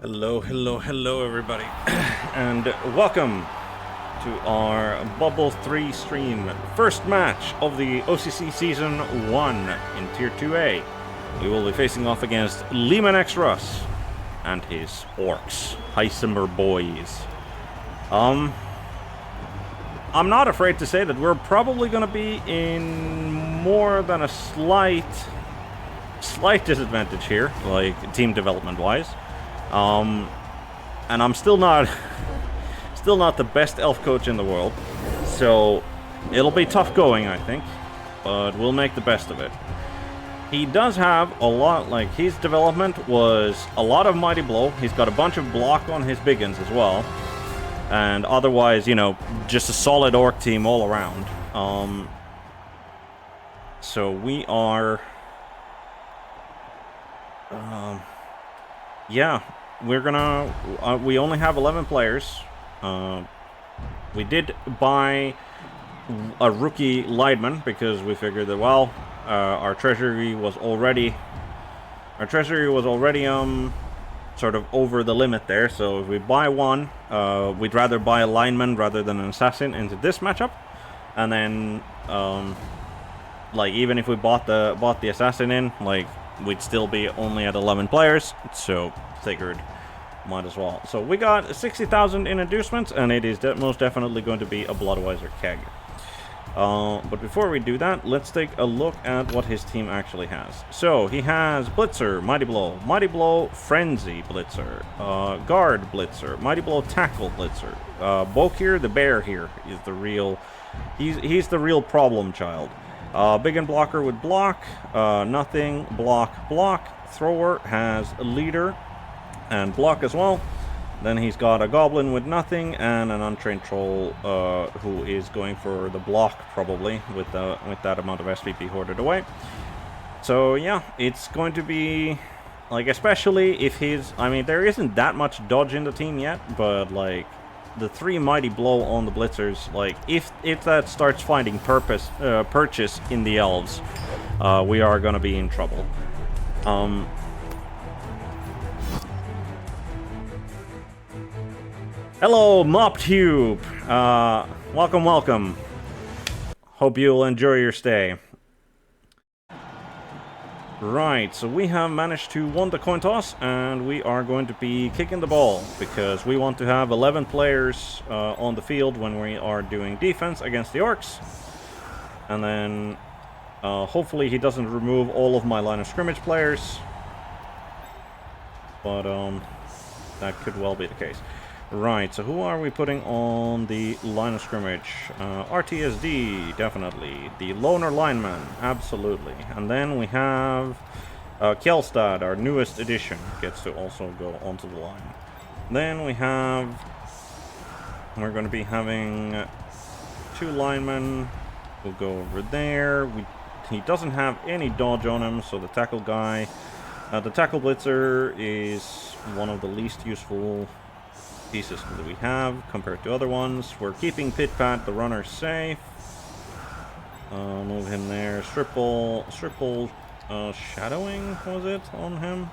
Hello everybody, and welcome to our Bubble 3 stream. First match of the OCC Season 1 in Tier 2A. We will be facing off against Lehman X Russ and his orcs, Heisemer Boyz. I'm not afraid to say that we're probably going to be in more than a slight disadvantage here, like team development-wise. And I'm still not the best elf coach in the world, so it'll be tough going, I think, but we'll make the best of it. He does have a lot, like, his development was a lot of Mighty Blow. He's got a bunch of block on his biggins as well, and otherwise, you know, just a solid orc team all around. So we are, yeah. We're gonna, we only have 11 players. We did buy a rookie lineman because we figured that, well, our treasury was already sort of over the limit there. So if we buy one, we'd rather buy a lineman rather than an assassin into this matchup. And then, like, even if we bought the assassin in, like, we'd still be only at 11 players. So figured might as well. So we got 60,000 in inducements, and it is most definitely going to be a Bloodweiser keg. But before we do that, let's take a look at what his team actually has. So he has Blitzer, Mighty Blow, Frenzy Blitzer, Guard Blitzer, Mighty Blow Tackle Blitzer. Bokir, the bear here, is the real, he's the real problem child. Big and blocker with block, nothing, block. Thrower has a leader and block as well. Then he's got a goblin with nothing and an untrained troll who is going for the block probably with that amount of SVP hoarded away. So yeah, it's going to be like, especially if his, I mean, there isn't that much dodge in the team yet, but like the 3 Mighty Blow on the blitzers, like if that starts finding purchase in the elves, we are gonna be in trouble. Hello, MopTube! Welcome. Hope you'll enjoy your stay. Right, so we have managed to win the coin toss, and we are going to be kicking the ball, because we want to have 11 players on the field when we are doing defense against the orcs. And then, hopefully he doesn't remove all of my line of scrimmage players. But, that could well be the case. Right, so who are we putting on the line of scrimmage? RTSD, definitely. The loner lineman, absolutely. And then we have Kjelstad, our newest addition, gets to also go onto the line. Then we have, we're going to be having 2 linemen who go over there. He doesn't have any dodge on him, so the tackle guy, the tackle blitzer is one of the least useful pieces that we have compared to other ones. We're keeping Pit-Pat, the runner, safe. Move him there. Stripple, shadowing, was it, on him?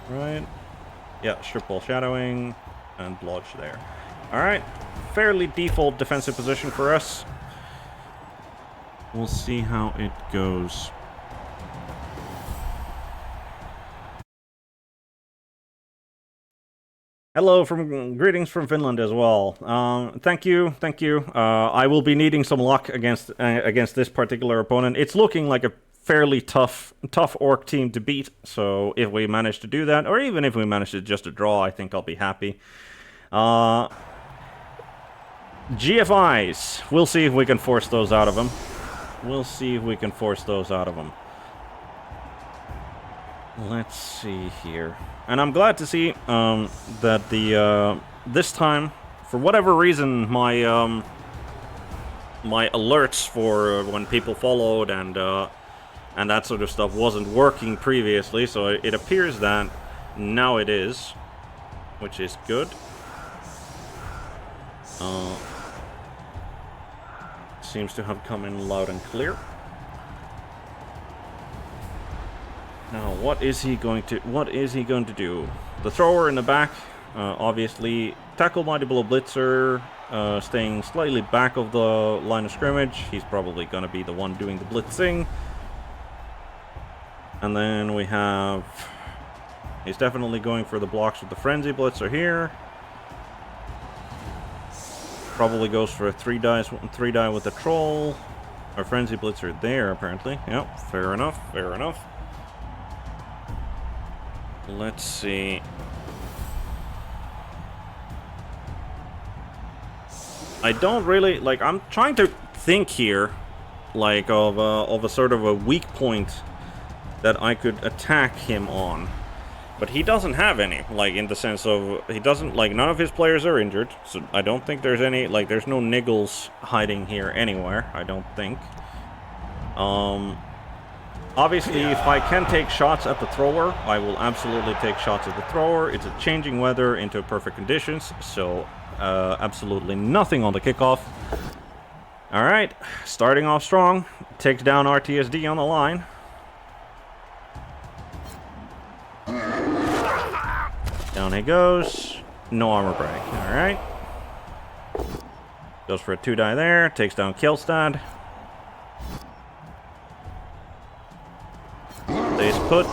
Right? Yeah, Stripple shadowing, and Blodge there. Alright, fairly default defensive position for us. We'll see how it goes. Hello, greetings from Finland as well. Thank you. I will be needing some luck against this particular opponent. It's looking like a fairly tough orc team to beat. So if we manage to do that, or even if we manage to just a draw, I think I'll be happy. GFIs. We'll see if we can force those out of them. Let's see here. And I'm glad to see that the this time, for whatever reason, my my alerts for when people followed and that sort of stuff wasn't working previously. So it appears that now it is, which is good. Seems to have come in loud and clear. Now, what is he going to do? The thrower in the back, obviously, tackled by the Blow Blitzer, staying slightly back of the line of scrimmage. He's probably going to be the one doing the blitzing. And then we have... He's definitely going for the blocks with the Frenzy Blitzer here. Probably goes for a 3-die with the Troll. Or Frenzy Blitzer there, apparently. Yep, fair enough, fair enough. Let's see. I don't really... Like, I'm trying to think here, like, of a sort of a weak point that I could attack him on. But he doesn't have any, like, in the sense of, he doesn't, like, none of his players are injured, so I don't think there's any, like, there's no niggles hiding here anywhere, I don't think. Obviously, if I can take shots at the thrower, I will absolutely take shots at the thrower. It's a changing weather into perfect conditions, so absolutely nothing on the kickoff. Alright, starting off strong, takes down RTSD on the line. Down he goes. No armor break. Alright. Goes for a 2-die there. Takes down Killstad. Stays put.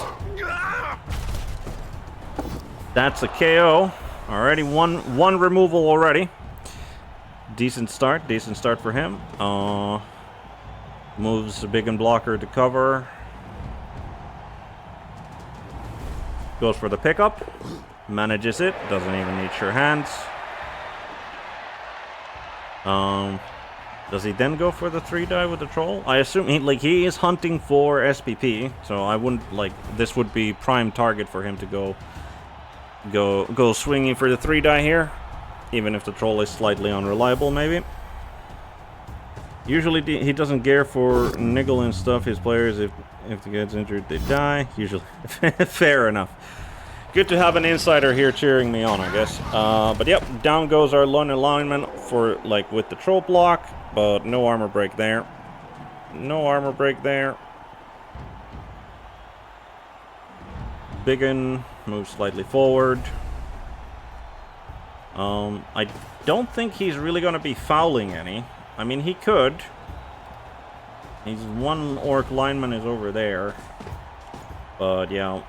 That's a KO. Already one removal already. Decent start for him. Moves a big and blocker to cover. Goes for the pickup. Manages it. Doesn't even need sure hands. Does he then go for the 3-die with the Troll? I assume he is hunting for SPP, so I wouldn't, like, this would be prime target for him to go swinging for the 3-die here, even if the Troll is slightly unreliable, maybe. Usually he doesn't care for niggle and stuff. His players, if he gets injured, they die. Usually, fair enough. Good to have an insider here cheering me on, I guess. But yep, down goes our lone alignment for, like, with the Troll block, but no armor break there. No armor break there. Biggin moves slightly forward. I don't think he's really going to be fouling any. I mean, he could. He's one orc lineman is over there. But yeah,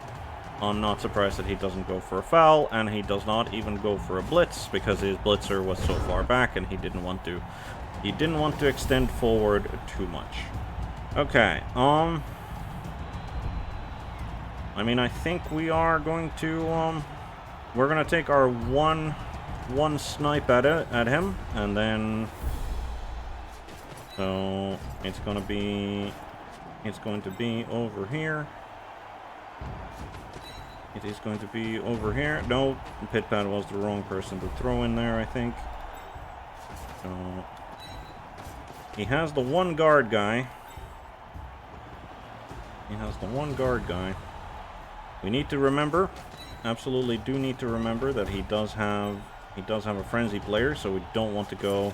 I'm not surprised that he doesn't go for a foul, and he does not even go for a blitz because his blitzer was so far back and he didn't want to extend forward too much. Okay, I mean, I think we are going to we're gonna take our one snipe at him, and then so it's going to be over here. It is going to be over here. No, Pitpad was the wrong person to throw in there, I think. So he has the one guard guy. We need to remember, absolutely do need to remember that he does have a frenzy player, so we don't want to go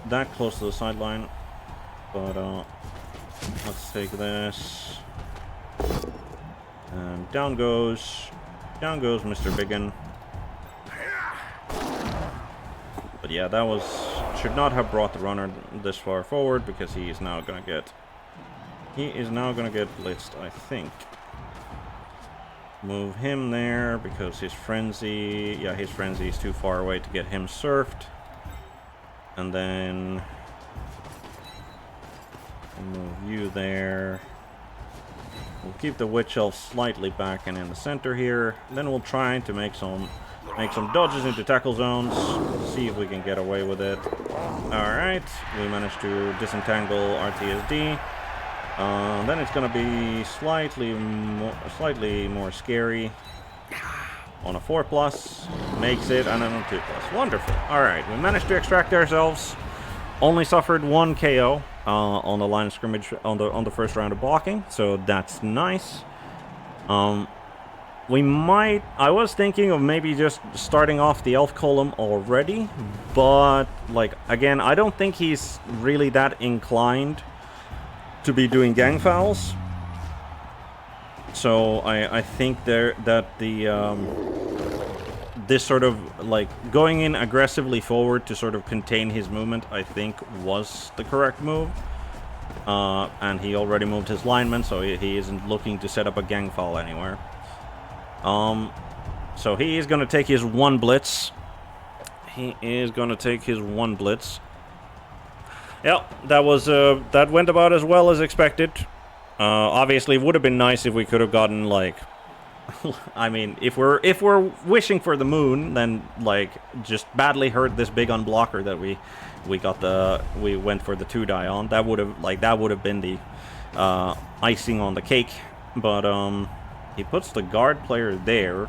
that close to the sideline. But let's take this. And down goes Mr. Biggin. But yeah, should not have brought the runner this far forward, because he is now gonna get blitzed, I think. Move him there because his frenzy is too far away to get him surfed. And then move you there. We'll keep the Witch Elf slightly back and in the center here. Then we'll try to make some dodges into tackle zones. See if we can get away with it. Alright, we managed to disentangle RTSD. Then it's gonna be slightly more scary. On a 4+, makes it, and then on a 2+. Wonderful. Alright, we managed to extract ourselves. Only suffered 1 KO on the line of scrimmage on the first round of blocking, so that's nice. I was thinking of maybe just starting off the elf column already, but, like, again, I don't think he's really that inclined to be doing gang fouls. So I think that this sort of like going in aggressively forward to sort of contain his movement, I think was the correct move. And he already moved his lineman, so he isn't looking to set up a gang foul anywhere. So he is going to take his one blitz. He is going to take his one blitz. Yeah, that went about as well as expected. Obviously, it would have been nice if we could have gotten, like... I mean, if we're wishing for the moon, then, like, just badly hurt this big unblocker that we went for the 2-die on. That would have been the icing on the cake. But, he puts the guard player there,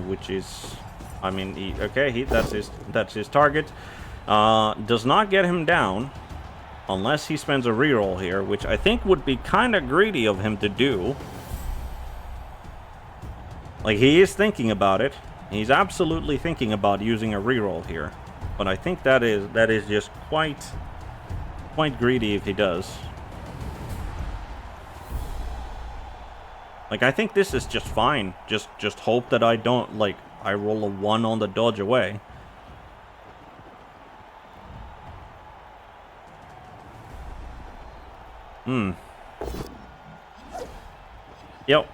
which is... I mean, that's his target. Does not get him down unless he spends a reroll here, which I think would be kind of greedy of him to do. Like, he is thinking about it. He's absolutely thinking about using a reroll here. But I think that is just quite greedy if he does. Like, I think this is just fine. Just hope that I don't, like, I roll a 1 on the dodge away. Yep.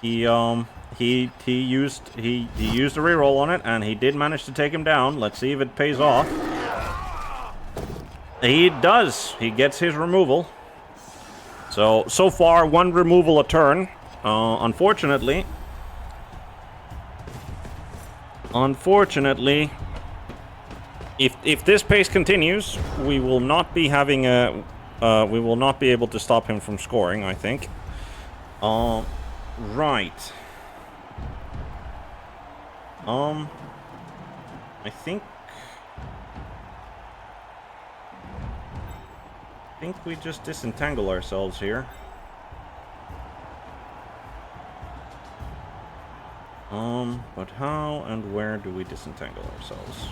He used a reroll on it, and he did manage to take him down. Let's see if it pays off. He does. He gets his removal. So far, 1 removal a turn. Unfortunately, if this pace continues, we will not be having a we will not be able to stop him from scoring, I think. Right. I think we just disentangle ourselves here. But how and where do we disentangle ourselves?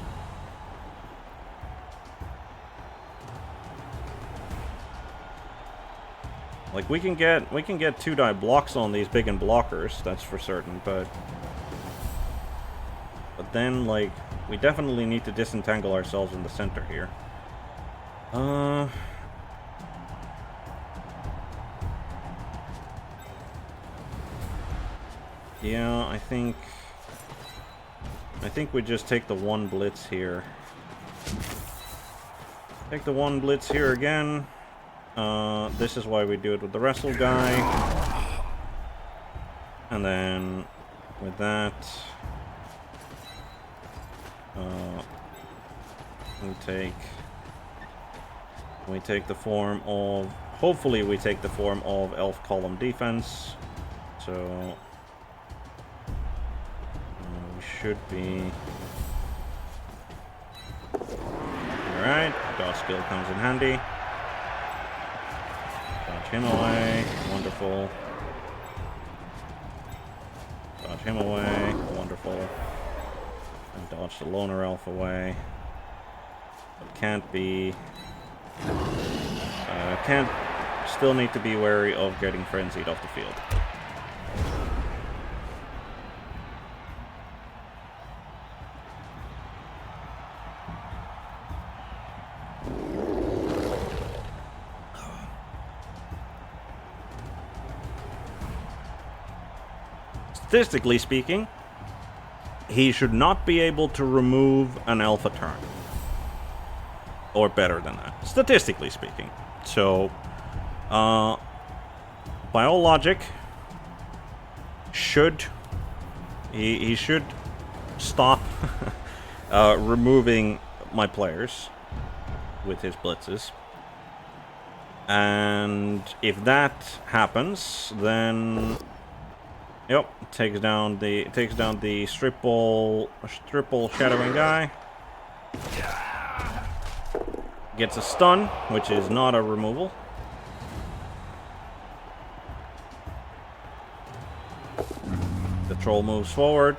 Like, we can get 2-die blocks on these big blockers, that's for certain, but then, like, we definitely need to disentangle ourselves in the center here. Yeah, I think we just take the 1 blitz here. Take the 1 blitz here again. This is why we do it with the wrestle guy. And then with that, we take the form of, hopefully we take the form of elf column defense. So we should be alright. Dodge skill comes in handy. Dodge him away. Wonderful. Dodge him away. Wonderful. And dodge the loner elf away. But can't be... still need to be wary of getting frenzied off the field. Statistically speaking, he should not be able to remove an alpha turn. Or better than that, statistically speaking. So, by all logic, he should stop removing my players with his blitzes. And if that happens, then yep, takes down the stripple shadowing guy. Gets a stun, which is not a removal. The troll moves forward.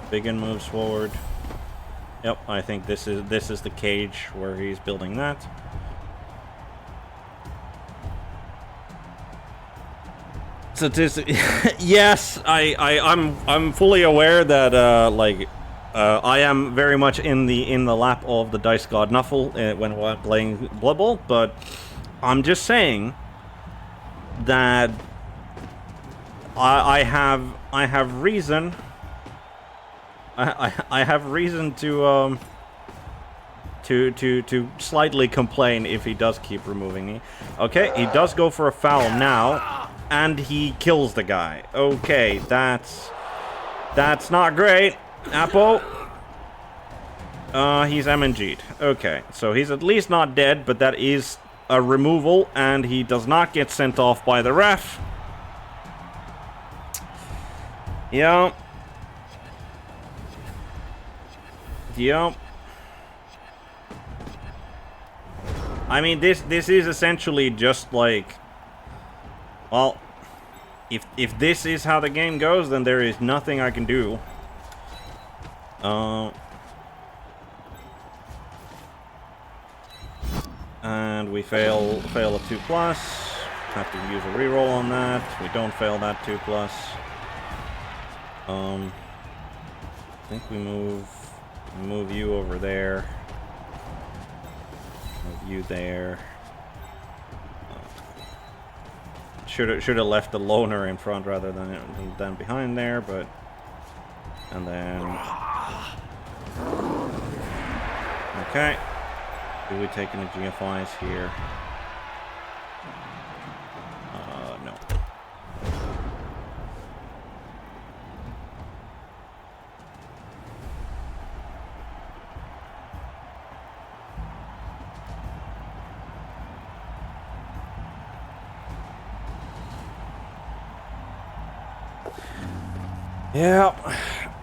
Biggin moves forward. Yep, I think this is the cage where he's building that. Statistic. Yes, I'm fully aware that I am very much in the lap of the dice god Nuffle when we're playing Blood Bowl, but I'm just saying that I have reason. I have reason to slightly complain if he does keep removing me. Okay, he does go for a foul now, and he kills the guy. Okay, that's not great. Apo. He's MNG'd. Okay, so he's at least not dead, but that is a removal, and he does not get sent off by the ref. Yeah. Yep. I mean, this is essentially just like, well, if this is how the game goes, then there is nothing I can do. And we fail a 2+. Have to use a reroll on that. We don't fail that 2+. I think we move you over there. Move you there. Should have left the loner in front rather than behind there, but and then okay. Do we take any GFIs here? No. Yeah,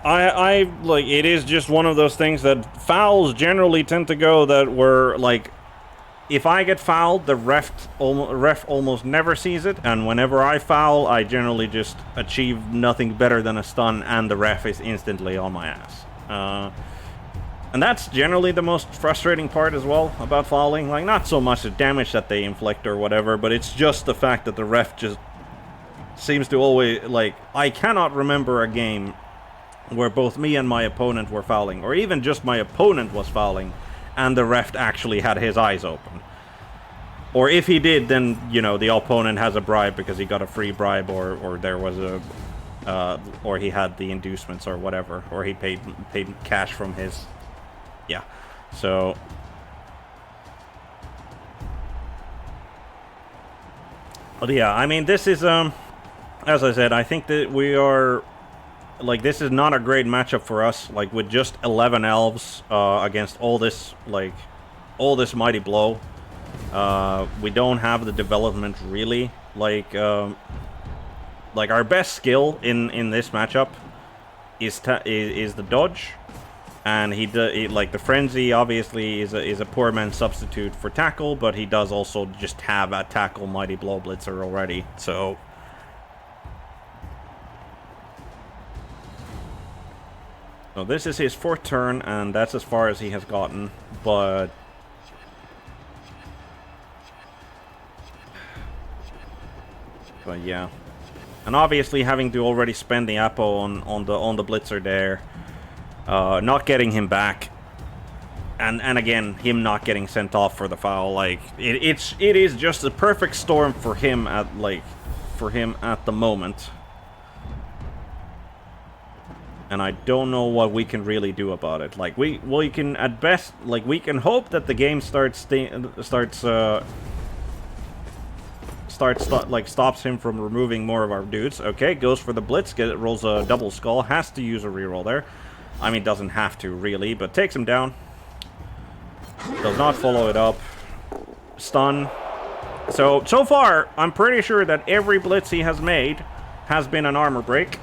I like, it is just one of those things that fouls generally tend to go that were like, if I get fouled, the ref almost never sees it, and whenever I foul, I generally just achieve nothing better than a stun, and the ref is instantly on my ass. And that's generally the most frustrating part as well about fouling. Like, not so much the damage that they inflict or whatever, but it's just the fact that the ref just seems to always, like, I cannot remember a game where both me and my opponent were fouling, or even just my opponent was fouling, and the ref actually had his eyes open. Or if he did, then, you know, the opponent has a bribe because he got a free bribe, or there was a, or he had the inducements or whatever, or he paid cash from his, yeah, so. But yeah, I mean, this is, as I said, I think that we are, like, this is not a great matchup for us, like, with just 11 elves against all this, like, all this mighty blow. We don't have the development, really. Like our best skill in this matchup is the dodge, and he like, the frenzy obviously is a poor man's substitute for tackle, but he does also just have a tackle mighty blow blitzer already, so. So this is his 4th turn, and that's as far as he has gotten, but yeah. And obviously having to already spend the Apo on the blitzer there, not getting him back, and again him not getting sent off for the foul, like, it is just a perfect storm for him at the moment. And I don't know what we can really do about it. Like, we can at best, like, we can hope that the game stops him from removing more of our dudes. Okay, goes for the blitz, rolls a double skull, has to use a reroll there. I mean, doesn't have to really, but takes him down. Does not follow it up. Stun. So far, I'm pretty sure that every blitz he has made has been an armor break.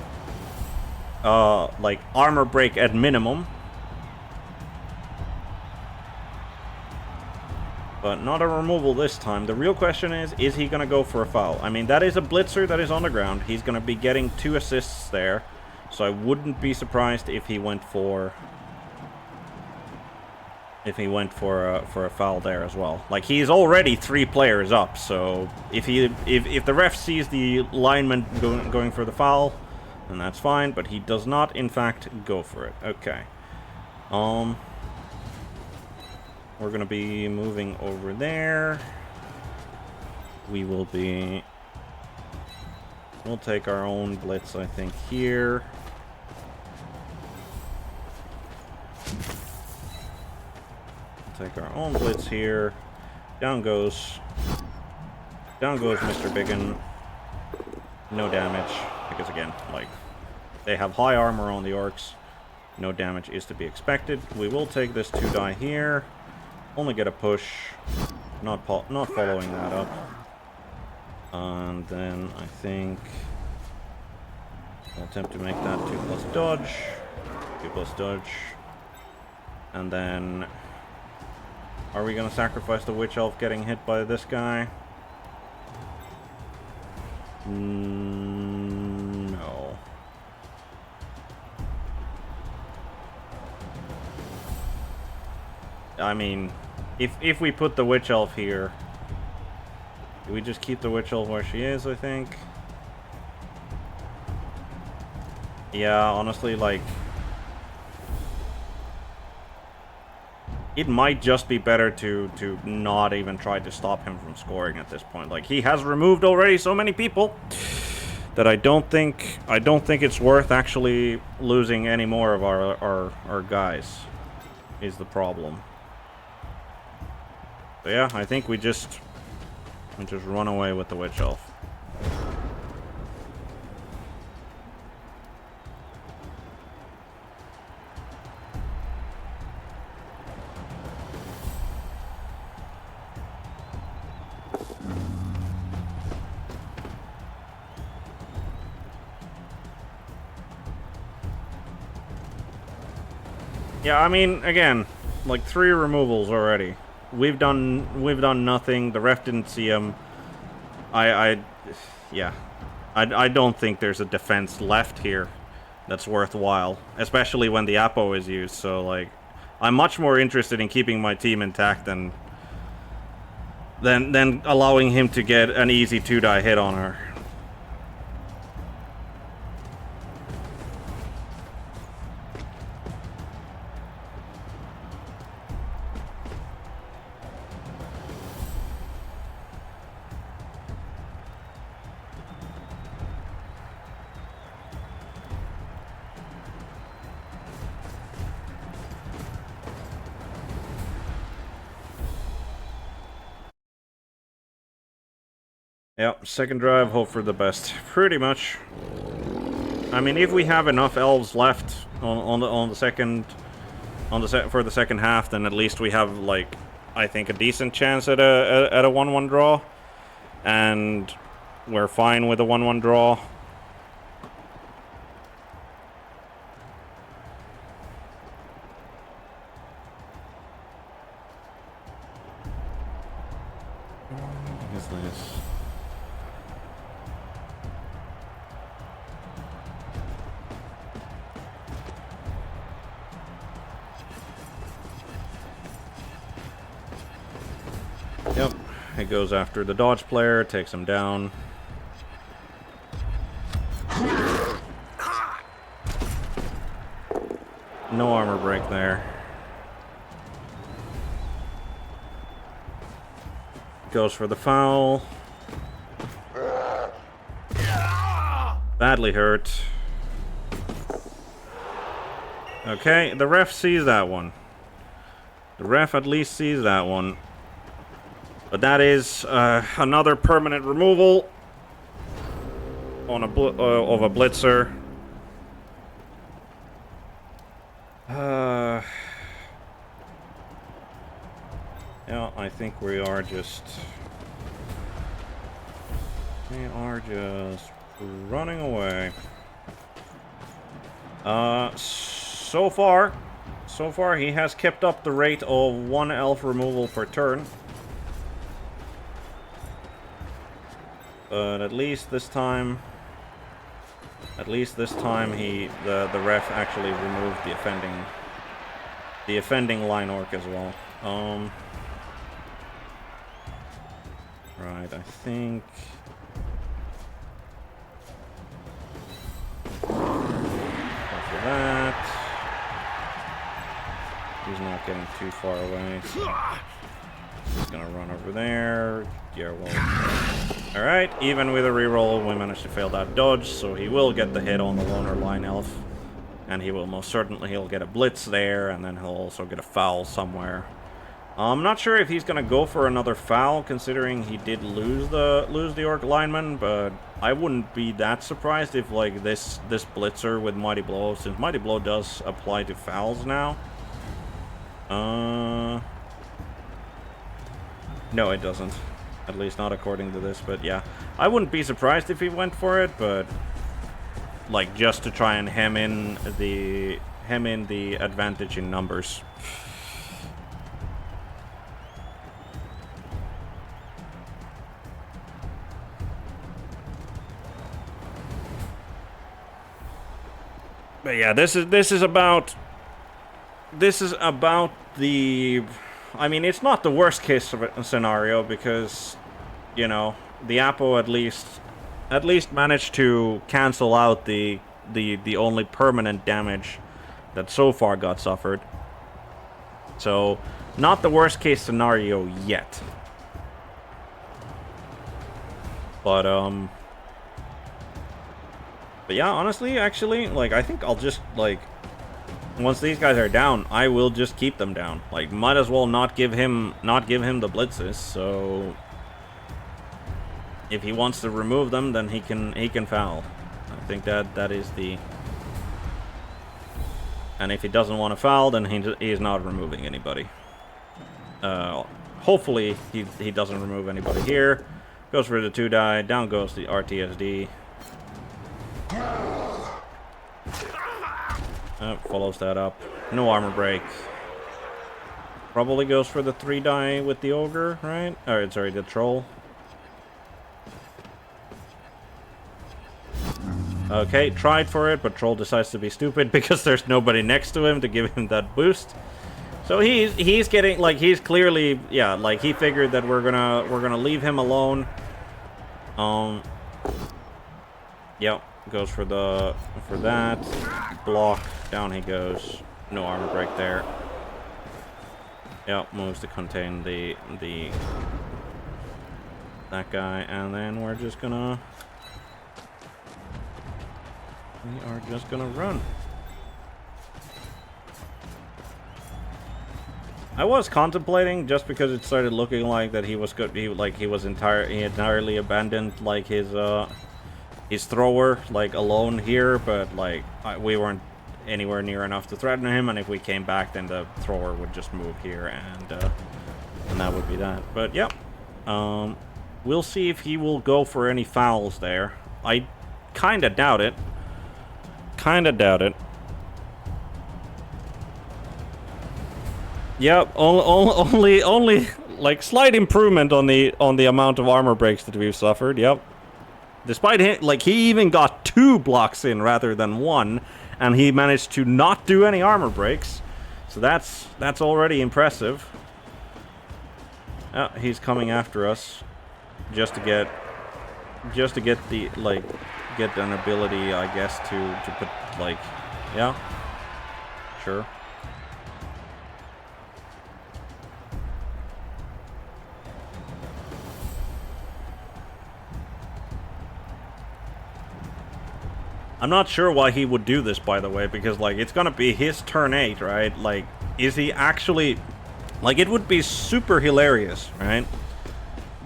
Like, armor break at minimum. But not a removal this time. The real question is he gonna go for a foul? I mean, that is a blitzer that is on the ground. He's gonna be getting 2 assists there. So I wouldn't be surprised if he went for if he went for a foul there as well. Like, he's already 3 players up, so if the ref sees the lineman going for the foul, then that's fine. But he does not, in fact, go for it. Okay. We're gonna be moving over there. We'll take our own blitz, I think, here. Take our own blitz here. Down goes Mr. Biggin. No damage, because again, like, they have high armor on the orcs. No damage is to be expected. We will take this 2 die here. Only get a push. Not following that up. And then I think I'll attempt to make that 2+ dodge. 2+ dodge. And then, are we going to sacrifice the Witch Elf getting hit by this guy? No. I mean, if we put the Witch Elf here, do we just keep the Witch Elf where she is, I think? Yeah, honestly, like, it might just be better to not even try to stop him from scoring at this point. Like, he has removed already so many people that I don't think it's worth actually losing any more of our guys, is the problem. So yeah, I think we just run away with the Witch Elf. Yeah, I mean, again, like 3 removals already. We've done nothing. The ref didn't see him. I don't think there's a defense left here that's worthwhile, especially when the Apo is used. So, like, I'm much more interested in keeping my team intact than allowing him to get an easy 2-die hit on her. Yep, second drive, hope for the best. Pretty much. I mean, if we have enough elves left for the second half, then at least we have, like, I think a decent chance at a 1-1 draw, and we're fine with a 1-1 draw. What is this? Yep, it goes after the dodge player, takes him down. No armor break there. Goes for the foul. Badly hurt. Okay, the ref sees that one. The ref at least sees that one. But that is another permanent removal on of a blitzer. Yeah, I think we are just running away. So far he has kept up the rate of 1 elf removal per turn. But at least this time the ref actually removed the offending the offending line orc as well. Right, I think... After that... He's not getting too far away. He's gonna run over there. Yeah, well... Alright, even with a reroll, we managed to fail that dodge, so he will get the hit on the loner line elf. And he will most certainly, he'll get a blitz there, and then he'll also get a foul somewhere. I'm not sure if he's gonna go for another foul, considering he did lose the orc lineman, but I wouldn't be that surprised if like this blitzer with Mighty Blow, since Mighty Blow does apply to fouls now. No, it doesn't. At least not according to this, but yeah. I wouldn't be surprised if he went for it, but like just to try and hem in the advantage in numbers. But yeah, this is about the... I mean, it's not the worst case scenario because, you know, the Apo at least managed to cancel out the only permanent damage that so far got suffered. So, not the worst case scenario yet. But yeah, honestly, actually, like, I think I'll just, like, once these guys are down, I will just keep them down. Like, might as well not give him the blitzes, so if he wants to remove them, then he can foul. I think that is the... And if he doesn't want to foul, then he's not removing anybody. Hopefully he doesn't remove anybody here. Goes for the 2-die, down goes the RTSD. Follows that up. No armor break. Probably goes for the 3-die with the ogre, right? Alright, sorry, the troll. Okay, tried for it, but troll decides to be stupid because there's nobody next to him to give him that boost. So he's getting, like, he's clearly, yeah, like he figured that we're gonna leave him alone. Yep. Goes for that block. Down he goes. No armor break there. Yep, moves to contain that guy, and then we are just gonna run. I was contemplating, just because it started looking like that he was good. He entirely abandoned like his thrower, like, alone here, but like we weren't anywhere near enough to threaten him, and if we came back, then the thrower would just move here, and that would be that. But yeah, we'll see if he will go for any fouls there. I kind of doubt it. Yep, only like slight improvement on the amount of armor breaks that we've suffered. Yep. Despite him, like, he even got 2 blocks in rather than 1, and he managed to not do any armor breaks. So that's already impressive. He's coming after us just to get the, like, get an ability, I guess, to put, like, yeah, sure. I'm not sure why he would do this, by the way, because, like, it's gonna be his turn 8, right? Like, is he actually... Like, it would be super hilarious, right?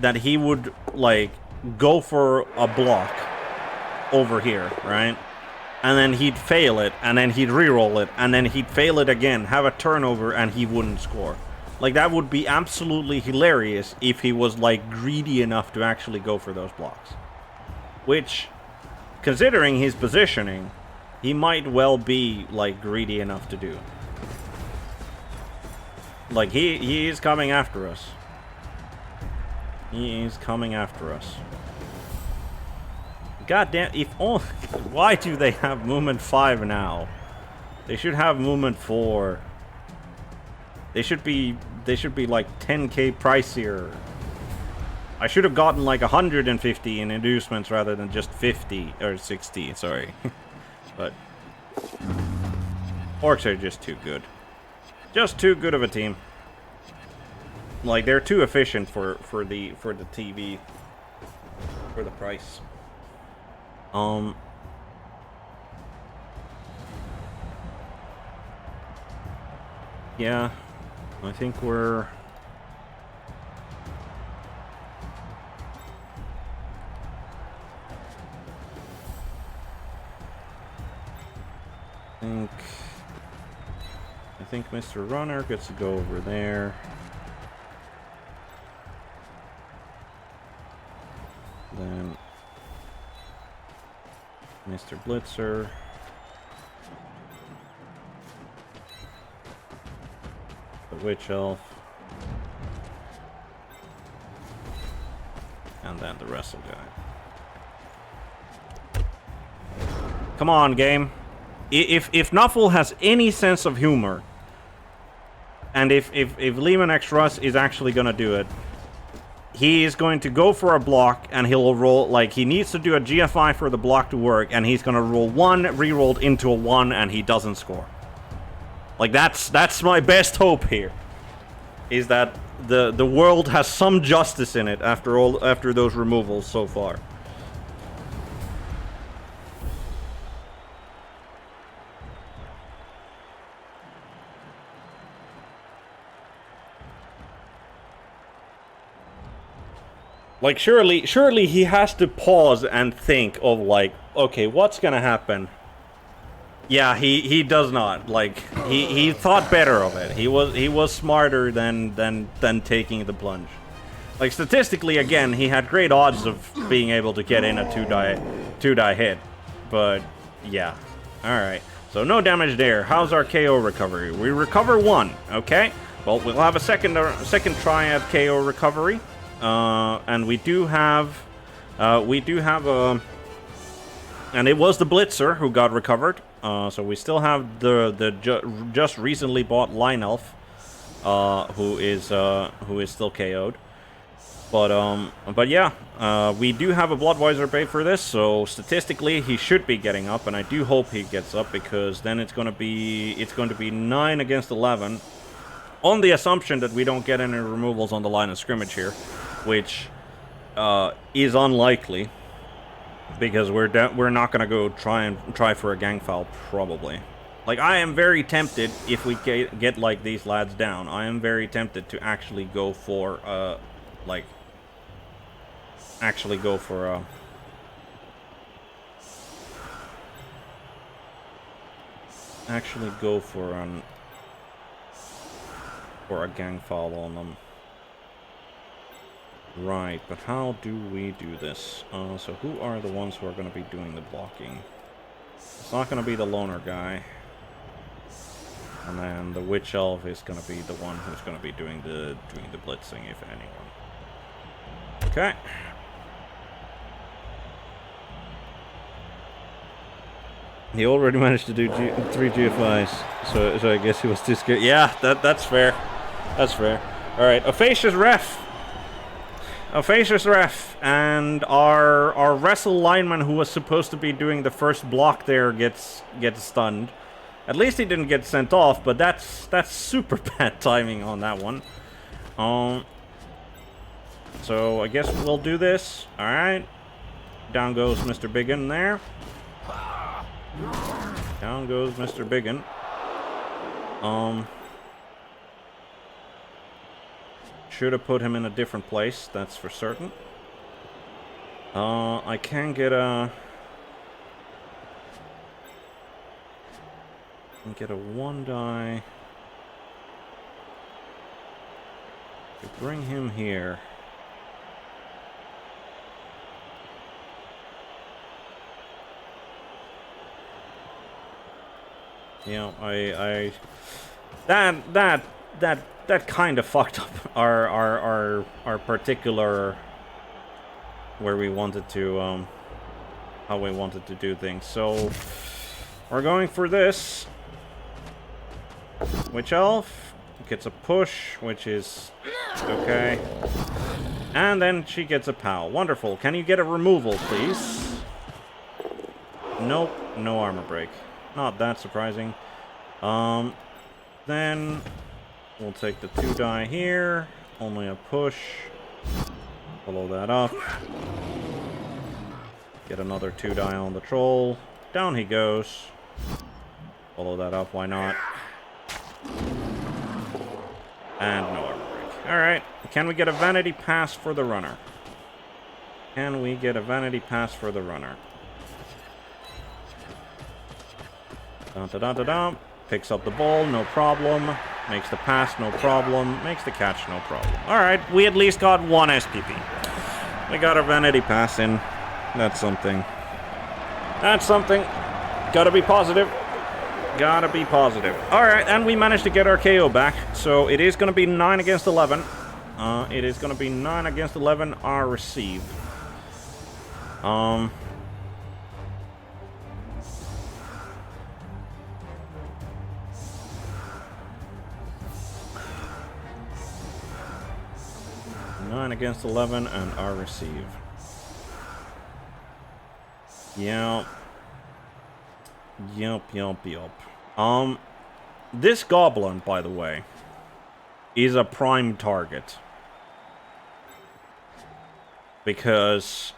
That he would, like, go for a block over here, right? And then he'd fail it, and then he'd reroll it, and then he'd fail it again, have a turnover, and he wouldn't score. Like, that would be absolutely hilarious if he was, like, greedy enough to actually go for those blocks. Which... considering his positioning, he might well be, like, greedy enough to do. Like, he is coming after us. He is coming after us. Goddamn, if only... Why do they have movement 5 now? They should have movement 4. They should be like 10k pricier. I should have gotten like 150 in inducements rather than just 50 or 60. Sorry, but orcs are just too good. Just too good of a team. Like they're too efficient for the TV, for the price. Yeah, I think we're. I think Mr. Runner gets to go over there. Then Mr. Blitzer. The Witch Elf. And then the Wrestle guy. Come on, game. If Nuffle has any sense of humor, and if Lehman X Russ is actually gonna do it, he is going to go for a block, and he'll roll, like, he needs to do a GFI for the block to work, and he's gonna roll 1, rerolled into a 1, and he doesn't score. Like, that's my best hope here, is that the world has some justice in it after those removals so far. Like, surely he has to pause and think of, like, okay, what's gonna happen? Yeah, he does not. Like, he thought better of it. He was smarter than taking the plunge. Like, statistically, again, he had great odds of being able to get in a two die hit. But yeah. Alright. So no damage there. How's our KO recovery? We recover 1, okay? Well, we'll have a second try at KO recovery. And we do have and it was the Blitzer who got recovered. So we still have the just recently bought Line Elf, who is still KO'd. But yeah, we do have a Bloodweiser bait for this, so statistically he should be getting up, and I do hope he gets up, because then it's going to be 9 against 11, on the assumption that we don't get any removals on the line of scrimmage here, which is unlikely, because we're not gonna go try for a gang foul probably. Like, I am very tempted, if we get like these lads down, I am very tempted to actually go for a gang foul on them. Right, but how do we do this? So who are the ones who are going to be doing the blocking? It's not going to be the loner guy. And then the Witch Elf is going to be the one who's going to be doing the blitzing, if anyone. Okay. He already managed to do 3 GFIs, so I guess he was too scared. Yeah, that's fair. That's fair. All right, Ophacious Ref. And our wrestle lineman, who was supposed to be doing the first block there, gets stunned. At least he didn't get sent off, but that's super bad timing on that one. So I guess we'll do this. All right. Down goes Mr. Biggin there. Down goes Mr. Biggin. Should have put him in a different place, that's for certain. I can get a 1 die to bring him here. You know, that kind of fucked up our particular where we wanted to how we wanted to do things. So we're going for this Witch Elf, gets a push, which is okay. And then she gets a POW. Wonderful. Can you get a removal, please? Nope. No armor break. Not that surprising. Then we'll take the 2 die here. Only a push. Follow that up. Get another 2 die on the troll. Down he goes. Follow that up, why not? And no armor break. Alright, can we get a vanity pass for the runner? Can we get a vanity pass for the runner? Dun-da-dun-da-dun. Picks up the ball, no problem. Makes the pass, no problem. Makes the catch, no problem. Alright, we at least got 1 SPP. We got our vanity pass in. That's something. That's something. Gotta be positive. Gotta be positive. Alright, and we managed to get our KO back. So it is gonna be 9 against 11. It is gonna be 9 against 11, our receive. 9 against 11 and our receive. Yeah. Yup. This goblin, by the way, is a prime target. Because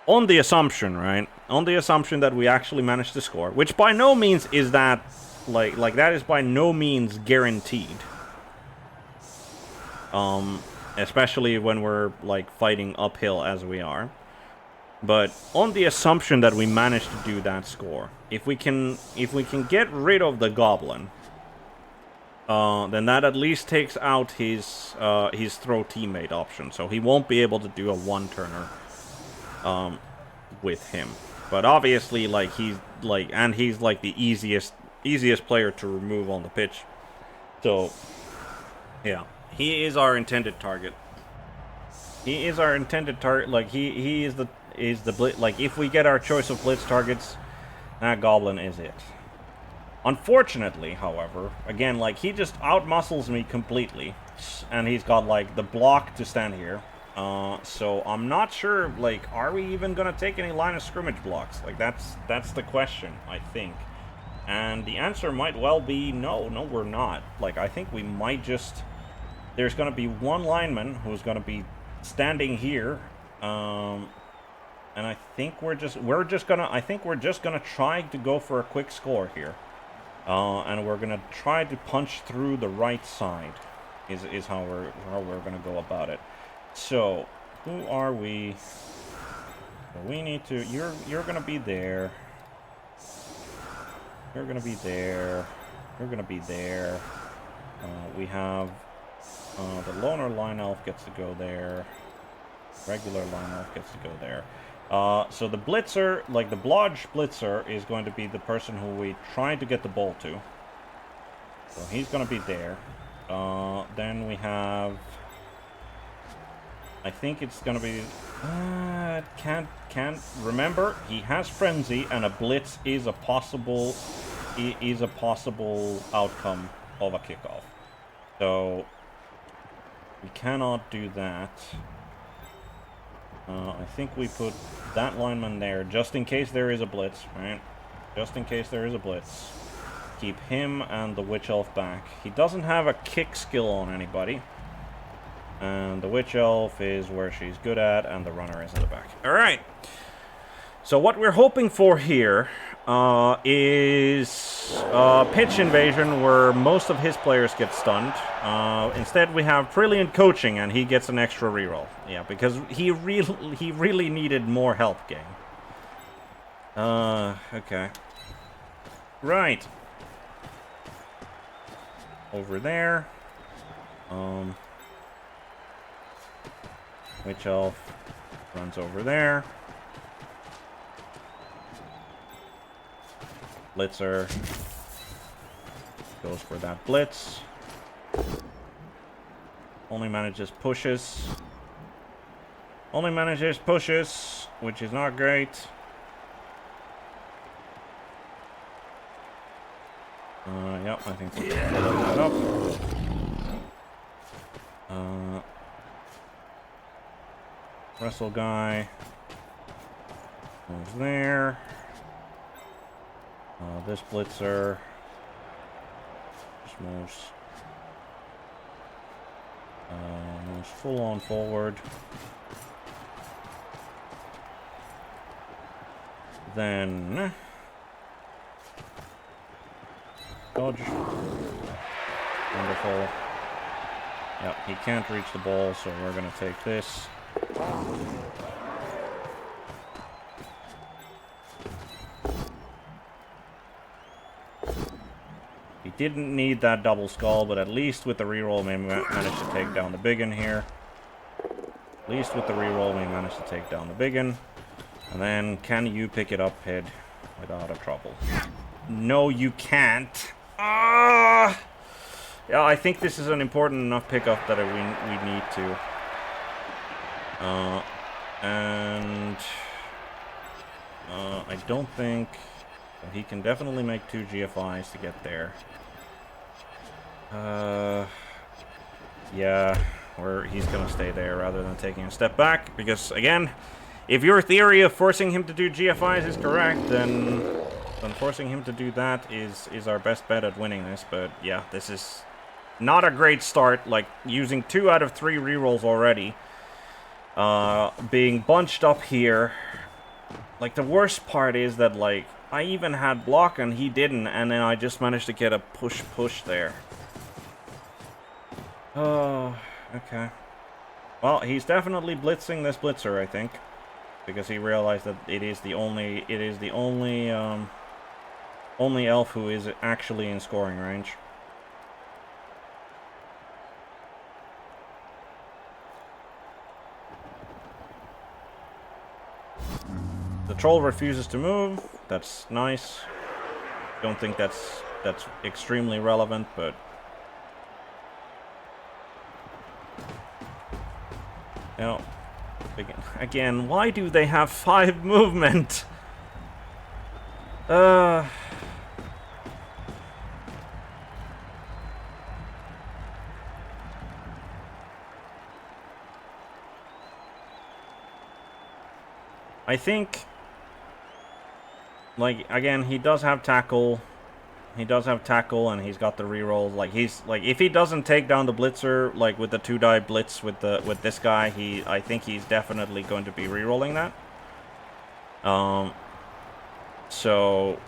on the assumption, right? On the assumption that we actually managed to score, which by no means is that like that is by no means guaranteed. Especially when we're like fighting uphill as we are. But on the assumption that we managed to do that score, if we can get rid of the goblin, then that at least takes out his throw teammate option, so he won't be able to do a 1-turner with him. But obviously, like he's like the easiest player to remove on the pitch. So yeah, he is our intended target. He is our intended target. Like he is the blitz. Like if we get our choice of blitz targets, that goblin is it. Unfortunately, however, again, like he just outmuscles me completely, and he's got like the block to stand here. So I'm not sure. Like, are we even gonna take any line of scrimmage blocks? Like that's the question, I think. And the answer might well be no, we're not. Like I think we might just. There's gonna be one lineman who's gonna be standing here. And I think we're just gonna try to go for a quick score here. And we're gonna try to punch through the right side is how we're gonna go about it. So who are we? We need to you're gonna be there. You're gonna be there. You're gonna be there. We have the loner line elf gets to go there. Regular line elf gets to go there. So the blitzer, like the blodge blitzer, is going to be the person who we try to get the ball to. So he's going to be there. Then we have, I think it's going to be, can't remember. He has frenzy, and a blitz is a possible outcome of a kickoff. So we cannot do that. I think we put that lineman there just in case there is a blitz, right? Just in case there is a blitz. Keep him and the witch elf back. He doesn't have a kick skill on anybody. And the witch elf is where she's good at, and the runner is in the back. Alright. So what we're hoping for here is pitch invasion where most of his players get stunned. Instead we have brilliant coaching and he gets an extra reroll. Yeah, because he really needed more help, gang. Okay. Right. Over there. Witch elf runs over there. Blitzer goes for that blitz. Only manages pushes. Only manages pushes, which is not great. Yep, I think we'll follow that up. Wrestle guy moves there. This blitzer just moves full on forward. Then dodge. Wonderful. Yep, he can't reach the ball, so we're gonna take this. He didn't need that double skull, but at least with the reroll, we managed to take down the biggin here. At least with the reroll, we managed to take down the biggin. And then, can you pick it up, Head, without a trouble? No, you can't. Ah! Yeah, I think this is an important enough pickup that we need to. I don't think... He can definitely make 2 GFIs to get there. Yeah, he's gonna stay there rather than taking a step back, because, again, if your theory of forcing him to do GFIs is correct, then forcing him to do that is our best bet at winning this. But yeah, this is not a great start. Like, using 2 out of 3 rerolls already. Being bunched up here. Like, the worst part is that, like, I even had block and he didn't, and then I just managed to get a push there. Oh, okay. Well, he's definitely blitzing this blitzer, I think. Because he realized that it is the only elf who is actually in scoring range. The troll refuses to move. That's nice. Don't think that's extremely relevant, but now again, why do they have 5 movement? I think, like, again, he does have tackle. He does have tackle, and he's got the rerolls. Like, he's like, if he doesn't take down the blitzer, like with the 2-die blitz with this guy, I think he's definitely going to be rerolling that. So,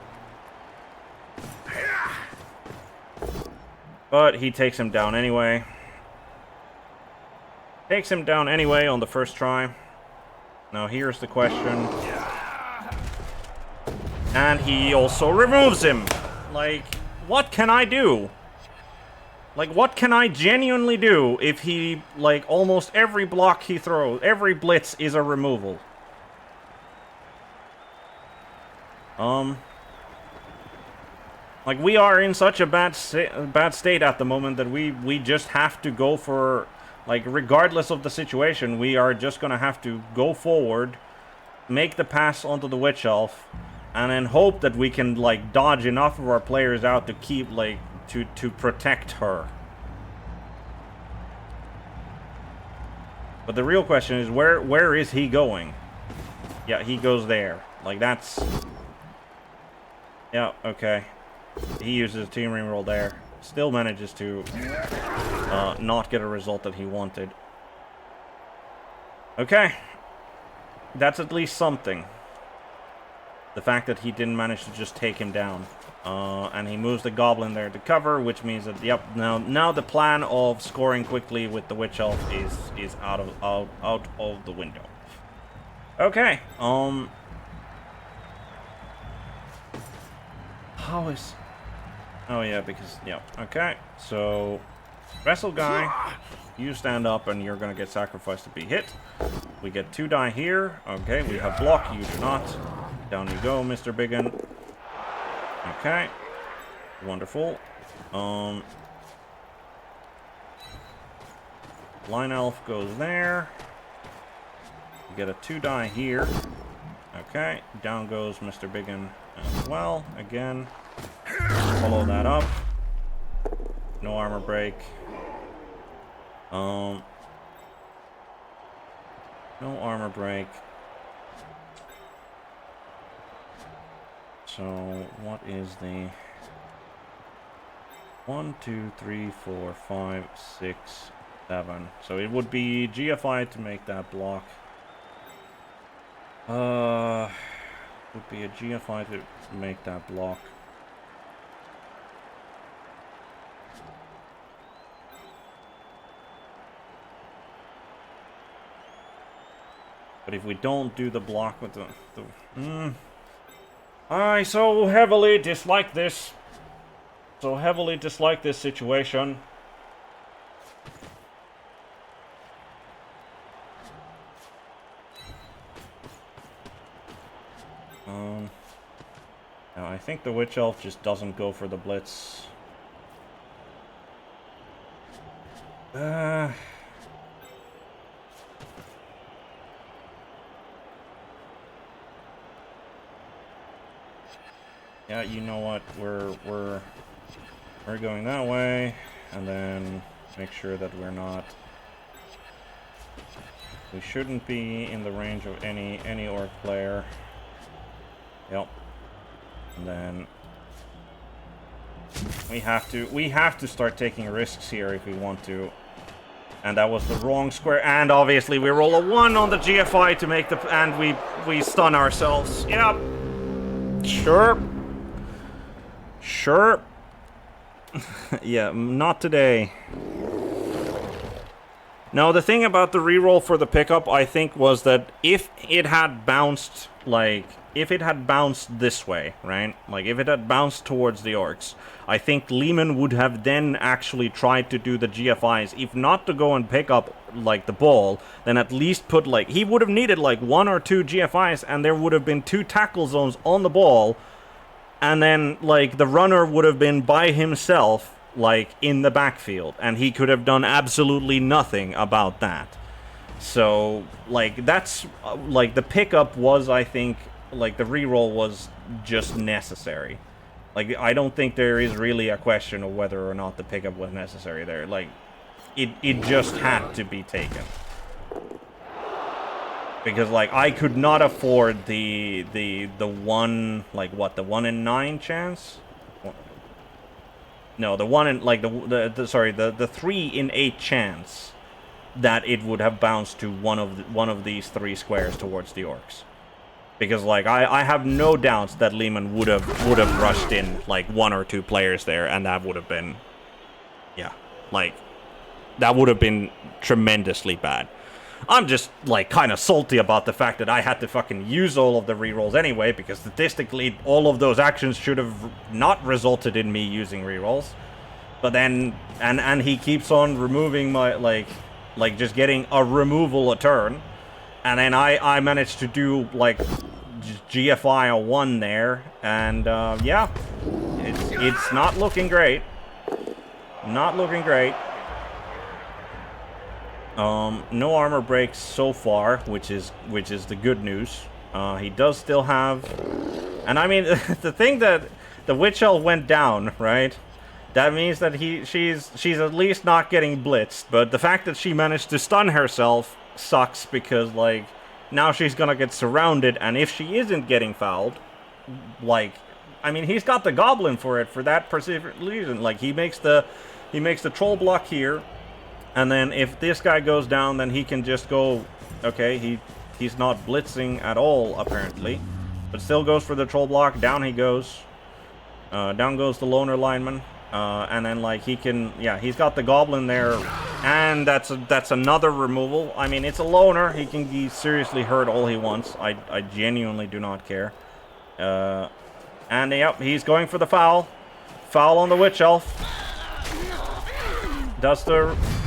but he takes him down anyway. Takes him down anyway on the first try. Now here's the question. And he also removes him. Like, what can I do? Like, what can I genuinely do if he, like, almost every block he throws, every blitz is a removal? Like, we are in such a bad state at the moment that we just have to go for... Like, regardless of the situation, we are just gonna have to go forward, make the pass onto the Witch Elf, and then hope that we can, like, dodge enough of our players out to keep, like, to protect her. But the real question is, where is he going? Yeah, he goes there. Like, that's... Yeah, okay. He uses a team reroll there. Still manages to not get a result that he wanted. Okay. That's at least something. The fact that he didn't manage to just take him down. And he moves the goblin there to cover, which means that, yep, now the plan of scoring quickly with the Witch Elf is out of the window. Okay. How is... Oh, yeah, because... Yeah, okay. So, Vessel Guy, you stand up and you're going to get sacrificed to be hit. We get 2 die here. Okay, we have block. You do not. Down you go, Mr. Biggin. Okay. Wonderful. Line Elf goes there. We get a 2 die here. Okay, down goes Mr. Biggin as well. Again. Follow that up. No armor break. No armor break. So, what is the... 1, 2, 3, 4, 5, 6, 7. So it would be GFI to make that block. Would be a GFI to make that block. But if we don't do the block with I so heavily dislike this. So heavily dislike this situation. Now I think the Witch Elf just doesn't go for the Blitz. Yeah, you know what? We're going that way, and then make sure that we're not. We shouldn't be in the range of any orc player. Yep. And then we have to start taking risks here if we want to. And that was the wrong square. And obviously we roll a 1 on the GFI to make the and we stun ourselves. Yep. Sure. Sure. Yeah, not today. No, the thing about the reroll for the pickup, I think, was that if it had bounced, like, if it had bounced this way, right? Like, if it had bounced towards the orcs, I think Lehman would have then actually tried to do the GFIs. If not to go and pick up, like, the ball, then at least put, like, he would have needed, like, 1 or 2 GFIs, and there would have been 2 tackle zones on the ball. And then, like, the runner would have been by himself, like, in the backfield. And he could have done absolutely nothing about that. So, like, that's, like, the pickup was, I think, like, the reroll was just necessary. Like, I don't think there is really a question of whether or not the pickup was necessary there. Like, it just had to be taken. Because, like, I could not afford the 1, like, what, the 1 in 9 chance? No, the 1 in, like, the 3 in 8 chance that it would have bounced to one of these 3 squares towards the orcs. Because, like, I have no doubts that Lehman would have rushed in, like, 1 or 2 players there, and that would have been, yeah, like, that would have been tremendously bad. I'm just, like, kind of salty about the fact that I had to fucking use all of the rerolls anyway, because statistically, all of those actions should have not resulted in me using rerolls. But then, and he keeps on removing my, like just getting a removal a turn. And then I managed to do, like, GFI a 1 there. And, yeah, it's not looking great. Not looking great. No armor breaks so far, which is the good news. He does still have, and I mean, the thing that the Witch Elf went down, right? That means that she's at least not getting blitzed. But the fact that she managed to stun herself sucks because, like, now she's gonna get surrounded, and if she isn't getting fouled, like, I mean, he's got the goblin for it for that specific reason. Like, he makes the troll block here. And then if this guy goes down, then he can just go, okay, he's not blitzing at all, apparently. But still goes for the troll block, down he goes. Down goes the loner lineman. And then, like, he can, yeah, he's got the goblin there. And that's another removal. I mean, it's a loner, he can be seriously hurt all he wants. I genuinely do not care. And, yep, he's going for the foul. Foul on the Witch Elf.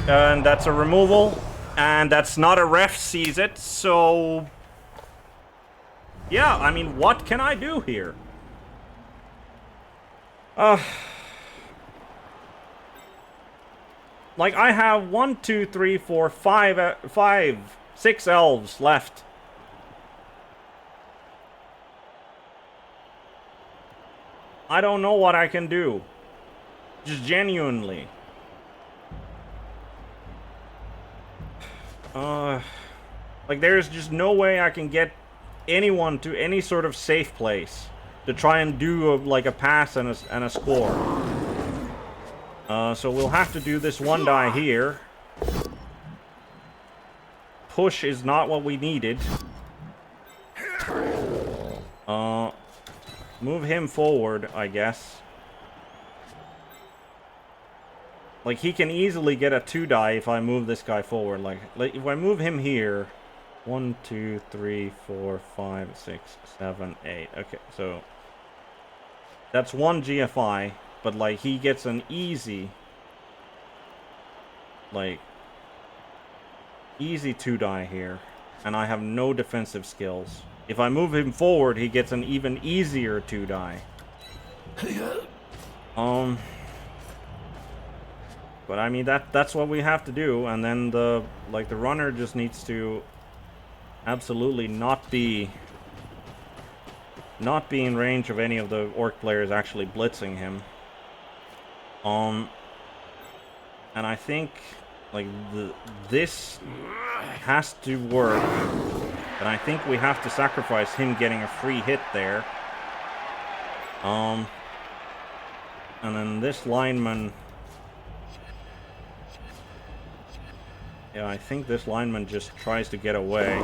And that's a removal, and that's not a ref sees it, so yeah, I mean, what can I do here? Like, I have 1, 2, 3, 4, 5, 6 elves left. I don't know what I can do. Just genuinely. Like, there's just no way I can get anyone to any sort of safe place to try and do like a pass and a score. So we'll have to do this one die here. Push is not what we needed. Move him forward, I guess. Like, he can easily get a 2-die if I move this guy forward. Like, if I move him here... 1, 2, 3, 4, 5, 6, 7, 8. Okay, so... That's 1 GFI, but, like, he gets an easy... Like... Easy 2-die here. And I have no defensive skills. If I move him forward, he gets an even easier 2-die. But I mean, that's what we have to do, and then the runner just needs to absolutely not be in range of any of the orc players actually blitzing him. And I think like this has to work, and I think we have to sacrifice him getting a free hit there. And then this lineman. Yeah, I think this lineman just tries to get away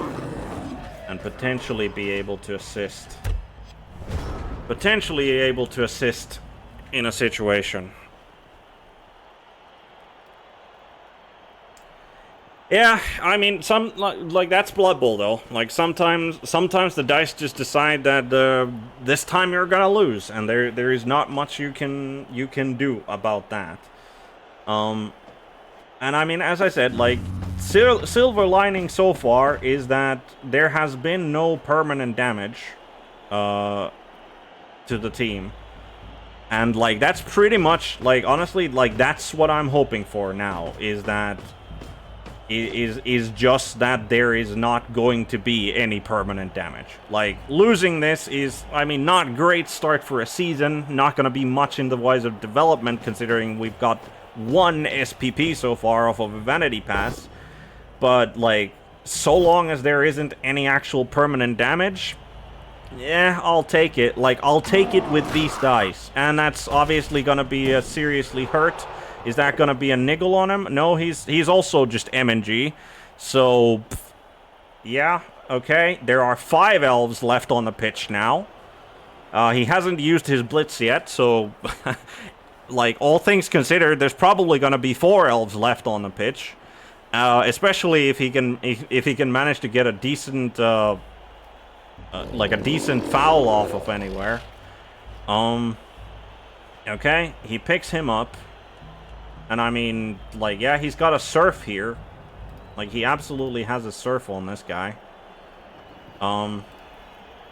and potentially be able to assist. Potentially able to assist in a situation. Yeah, I mean, like that's Blood Bowl though. Like sometimes the dice just decide that this time you're gonna lose, and there is not much you can do about that. And I mean, as I said, like, silver lining so far is that there has been no permanent damage to the team. And, like, that's pretty much, like, honestly, like, that's what I'm hoping for now, is that, is just that there is not going to be any permanent damage. Like, losing this is, I mean, not great start for a season, not gonna be much in the wise of development, considering we've got 1 SPP so far off of a vanity pass, but like so long as there isn't any actual permanent damage, yeah, I'll take it. Like, I'll take it with these dice, and that's obviously gonna be a seriously hurt. Is that gonna be a niggle on him? No, he's also just MNG. So yeah, okay. There are 5 elves left on the pitch now. He hasn't used his blitz yet, so like, all things considered, there's probably going to be 4 elves left on the pitch, especially if he can manage to get a decent like a decent foul off of anywhere. Okay, he picks him up, and I mean, like, yeah, he's got a surf here. Like, he absolutely has a surf on this guy. And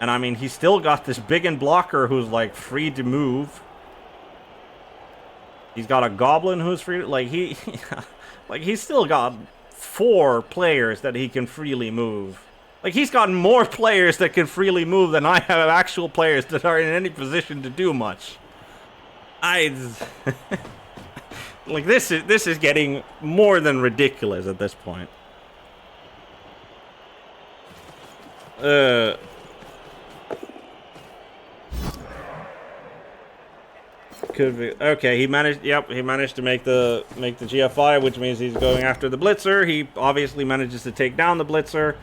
I mean, he's still got this big and blocker who's like free to move. He's got a goblin who's free. Like, he's still got 4 players that he can freely move. Like, he's got more players that can freely move than I have actual players that are in any position to do much. Like, this is getting more than ridiculous at this point. Could be okay. He managed. Yep, he managed to make the GFI, which means he's going after the blitzer. He obviously manages to take down the blitzer.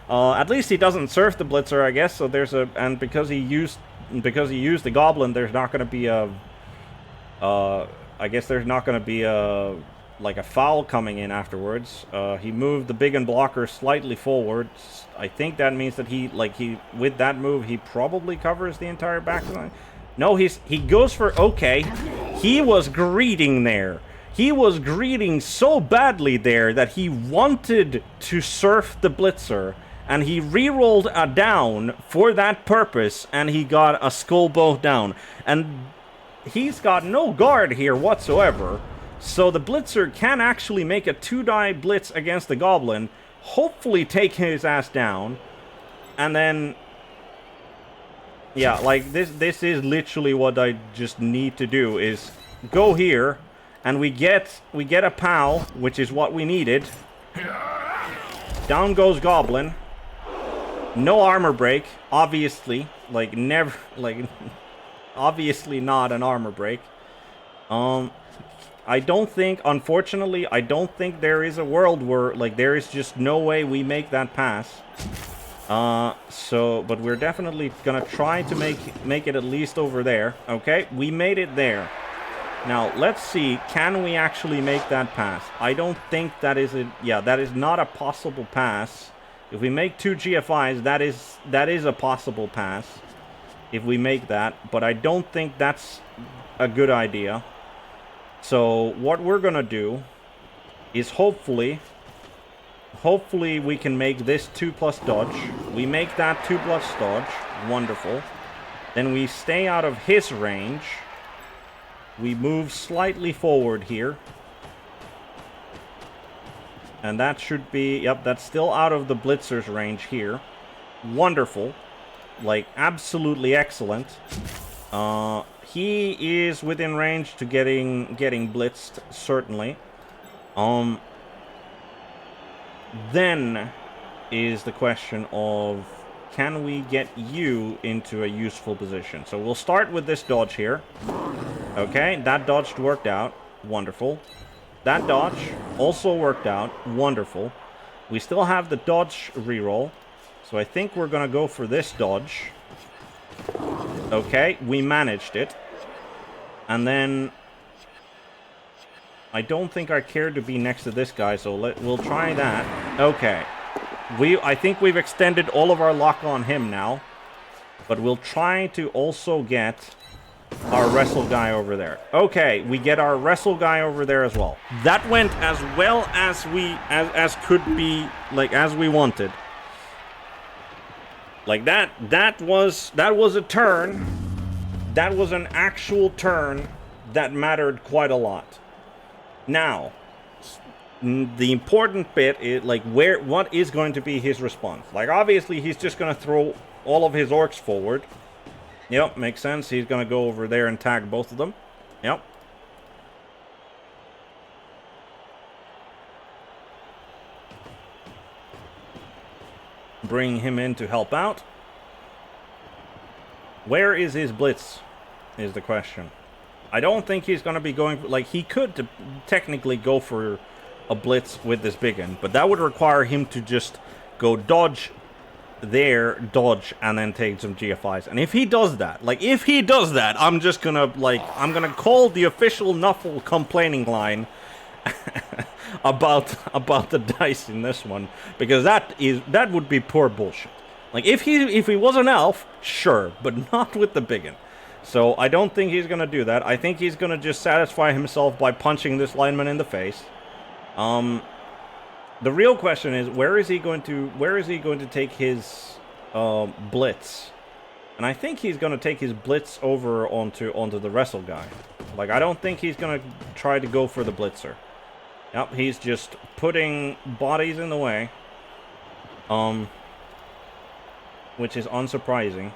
At least he doesn't surf the blitzer, I guess. So there's a, and because he used the goblin, there's not going to be a. I guess there's not going to be a like a foul coming in afterwards. He moved the big and blocker slightly forward. I think that means that he with that move he probably covers the entire back line. No, he goes for, okay, he was greeting there. He was greeting so badly there that he wanted to surf the blitzer, and he re-rolled a down for that purpose, and he got a skull both down. And he's got no guard here whatsoever, so the blitzer can actually make a 2-die blitz against the goblin, hopefully take his ass down, and then... Yeah, like, this is literally what I just need to do, is go here, and we get a POW, which is what we needed. Down goes Goblin. No armor break, obviously. Like, never, like, obviously not an armor break. I don't think, unfortunately, I don't think there is a world where, like, there is just no way we make that pass. But we're definitely gonna try to make it at least over there. Okay, we made it there. Now, let's see, can we actually make that pass? I don't think that is a, yeah, that is not a possible pass. If we make 2 GFIs, that is a possible pass. If we make that, but I don't think that's a good idea. So, what we're gonna do is hopefully we can make this 2+ dodge. We make that 2+ dodge. Wonderful. Then we stay out of his range. We move slightly forward here. And that should be... Yep, that's still out of the blitzer's range here. Wonderful. Like, absolutely excellent. He is within range to getting blitzed, certainly. Then is the question of, can we get you into a useful position? So we'll start with this dodge here. Okay, that dodge worked out. Wonderful. That dodge also worked out. Wonderful. We still have the dodge reroll. So I think we're going to go for this dodge. Okay, we managed it. And then... I don't think I care to be next to this guy, so we'll try that. Okay. I think we've extended all of our luck on him now. But we'll try to also get our wrestle guy over there. Okay, we get our wrestle guy over there as well. That went as well as as could be, like, as we wanted. Like, that was a turn. That was an actual turn that mattered quite a lot. Now, the important bit is, like, what is going to be his response? Like, obviously, he's just going to throw all of his orcs forward. Yep, makes sense. He's going to go over there and tag both of them. Yep. Bring him in to help out. Where is his blitz, is the question. I don't think he's going to be going... Like, he could technically go for a blitz with this big one, but that would require him to just go dodge there, dodge, and then take some GFIs. And if he does that, I'm just going to, like... I'm going to call the official Nuffle complaining line about the dice in this one, because that would be poor bullshit. Like, if he was an elf, sure, but not with the big one. So, I don't think he's going to do that. I think he's going to just satisfy himself by punching this lineman in the face. The real question is, where is he going to take his blitz? And I think he's going to take his blitz over onto the wrestle guy. Like, I don't think he's going to try to go for the blitzer. Yep, he's just putting bodies in the way. Which is unsurprising.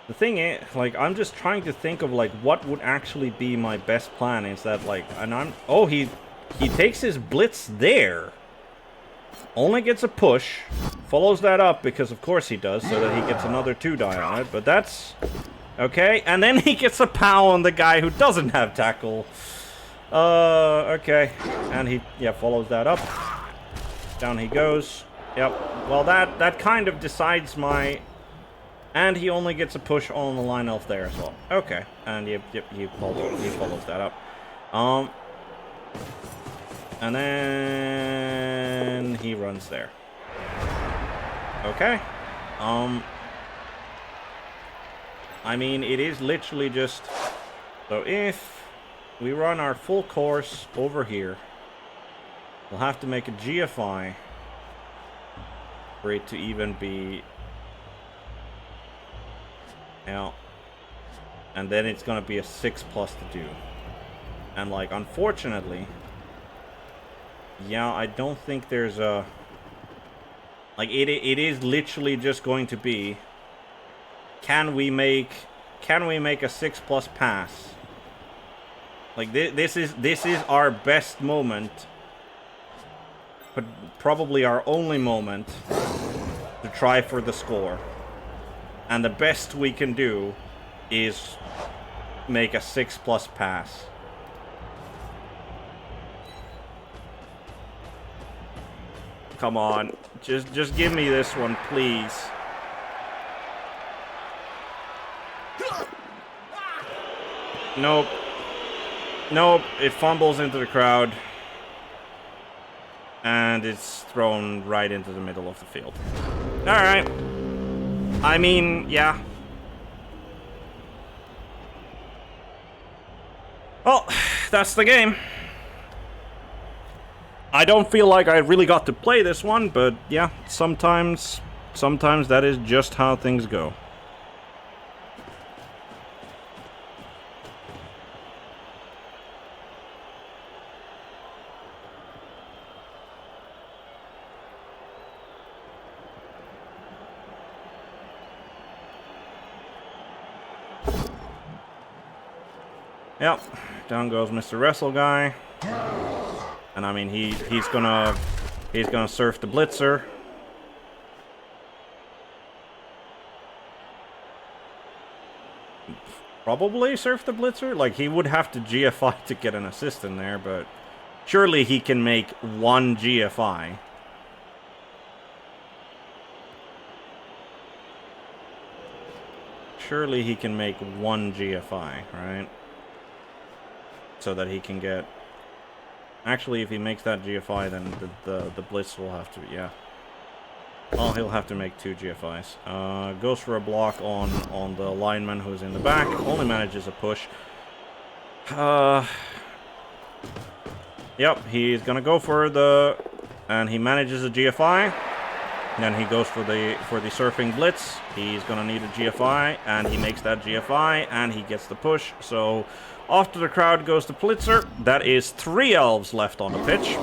The thing is, like, I'm just trying to think of, like, what would actually be my best plan. Is that, like, oh, he takes his blitz there. Only gets a push. Follows that up, because of course he does, so that he gets another 2 die on it. But that's... Okay, and then he gets a pow on the guy who doesn't have tackle. Okay. And he, yeah, follows that up. Down he goes. Yep. Well, that kind of decides my... And he only gets a push on the line elf there as well. Okay. And he follows that up. And then he runs there. Okay. I mean, it is literally just... So if we run our full course over here, we'll have to make a GFI for it to even be... Now, and then it's going to be a 6+ to do. And, like, unfortunately, yeah, I don't think there's a... Like, it is literally just going to be... Can we make a 6+ pass? Like, this is our best moment but probably our only moment to try for the score. And the best we can do is make a 6+ pass. Come on, just give me this one, please. Nope. Nope, it fumbles into the crowd. And it's thrown right into the middle of the field. Alright. I mean, yeah. Well, that's the game. I don't feel like I really got to play this one, but yeah, sometimes that is just how things go. Yep, down goes Mr. Wrestle Guy. And I mean, he's gonna surf the blitzer. Probably surf the blitzer. Like, he would have to GFI to get an assist in there, but surely he can make one GFI. Surely he can make one GFI, right? So that he can get... Actually, if he makes that GFI, then the blitz will have to... Yeah. Well, he'll have to make 2 GFIs. Goes for a block on the lineman who's in the back. Only manages a push. Yep, he's gonna go for the... And he manages a GFI. Then he goes for the surfing blitz. He's gonna need a GFI, and he makes that GFI, and he gets the push. So off to the crowd goes the blitzer. That is 3 elves left on the pitch.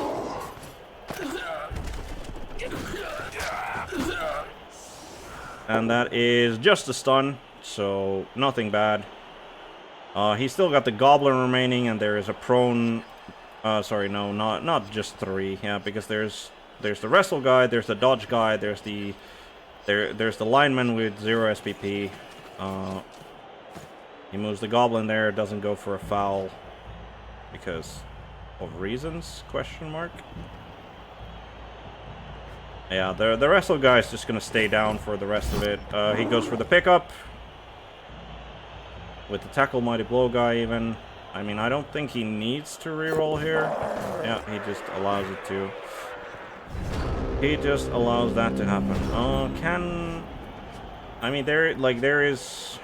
And that is just a stun, so nothing bad. He's still got the goblin remaining, and there is a prone. Sorry, no, not just 3. Yeah, because there's the wrestle guy, there's the dodge guy, there's the lineman with 0 SPP. He moves the goblin there, doesn't go for a foul because of reasons? Question mark. Yeah, the wrestle guy is just gonna stay down for the rest of it. He goes for the pickup with the tackle mighty blow guy even. I mean, I don't think he needs to reroll here. Yeah, he just allows it to. He just allows that to happen. I mean, there is...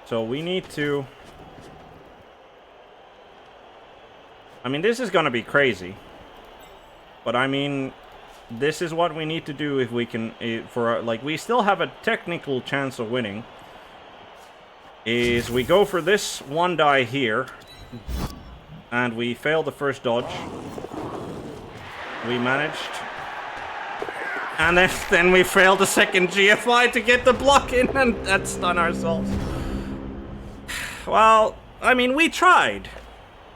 So we need to... I mean, this is gonna be crazy. But I mean, this is what we need to do if we can... like, we still have a technical chance of winning. Is we go for this one die here. And we fail the first dodge. We managed. And then we failed the second GFI to get the block in and stun ourselves. Well, I mean, we tried.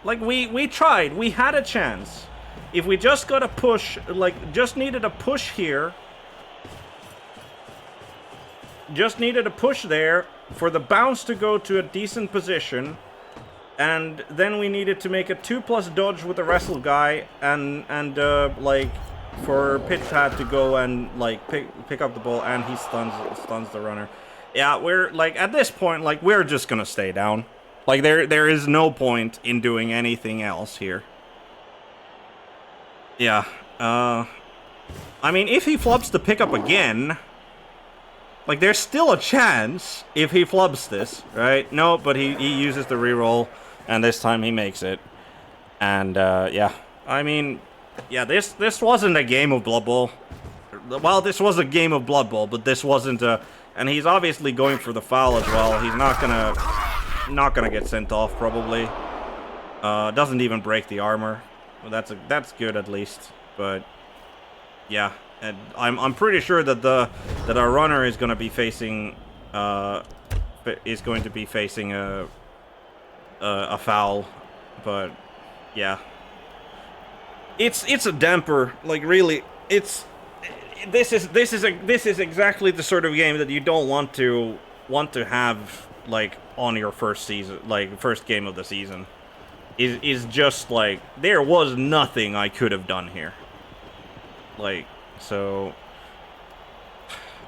Like, we tried. We had a chance. If we just got a push, like, just needed a push here. Just needed a push there for the bounce to go to a decent position. And then we needed to make a 2+ dodge with the wrestle guy and like, for Pit Pad to go and, like, pick up the ball, and he stuns the runner. Yeah, we're, like, at this point, like, we're just gonna stay down. Like, there is no point in doing anything else here. Yeah, I mean, if he flubs the pickup again... Like, there's still a chance if he flubs this, right? No, but he uses the reroll, and this time he makes it. And, yeah. I mean, yeah, this wasn't a game of Blood Bowl. Well, this was a game of Blood Bowl, but this wasn't a... And he's obviously going for the foul as well. He's not gonna get sent off, probably. Doesn't even break the armor. Well, that's good, at least. But, yeah. And I'm pretty sure that our runner is going to be facing a foul, but yeah. It's a damper, like really. This is exactly the sort of game that you don't want to have like on your first season, like first game of the season. Is just like there was nothing I could have done here. Like so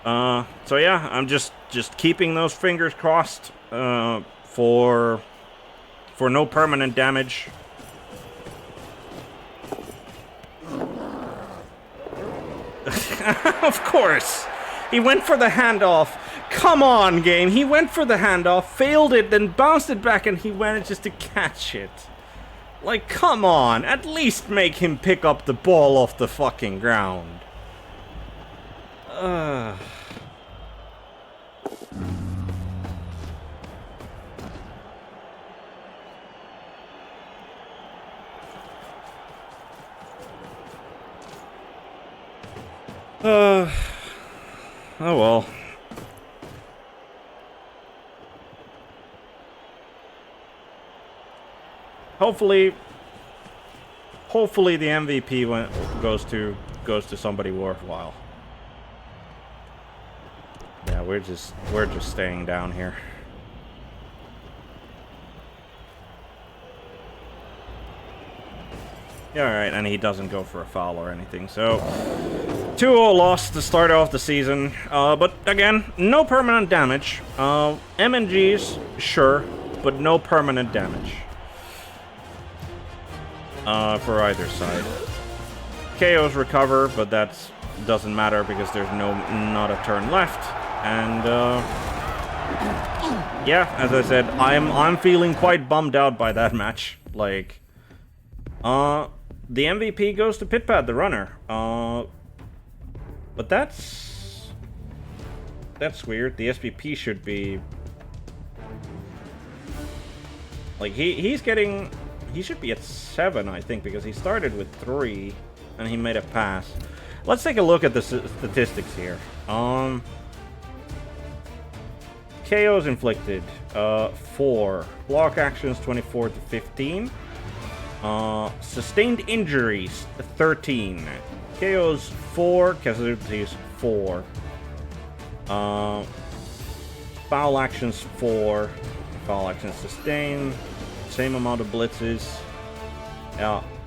yeah, I'm just keeping those fingers crossed for no permanent damage. Of course! He went for the handoff. Come on, game. He went for the handoff, failed it, then bounced it back, and he manages to catch it. Like, come on. At least make him pick up the ball off the fucking ground. Oh well. Hopefully the MVP goes to somebody worthwhile. Yeah, we're just staying down here. Yeah, alright, and he doesn't go for a foul or anything, so 2-0 loss to start off the season, but again, no permanent damage. MNGs, sure, but no permanent damage. For either side. KOs recover, but that doesn't matter because there's not a turn left. And yeah, as I said, I'm feeling quite bummed out by that match. Like, the MVP goes to Pitpad, the runner. But that's weird. The SPP should be like he should be at 7, I think, because he started with 3 and he made a pass. Let's take a look at the statistics here. KOs inflicted 4, block actions 24 to 15. Sustained injuries 13, KOs 4, casualties 4. Foul actions 4, foul actions sustained, same amount of blitzes.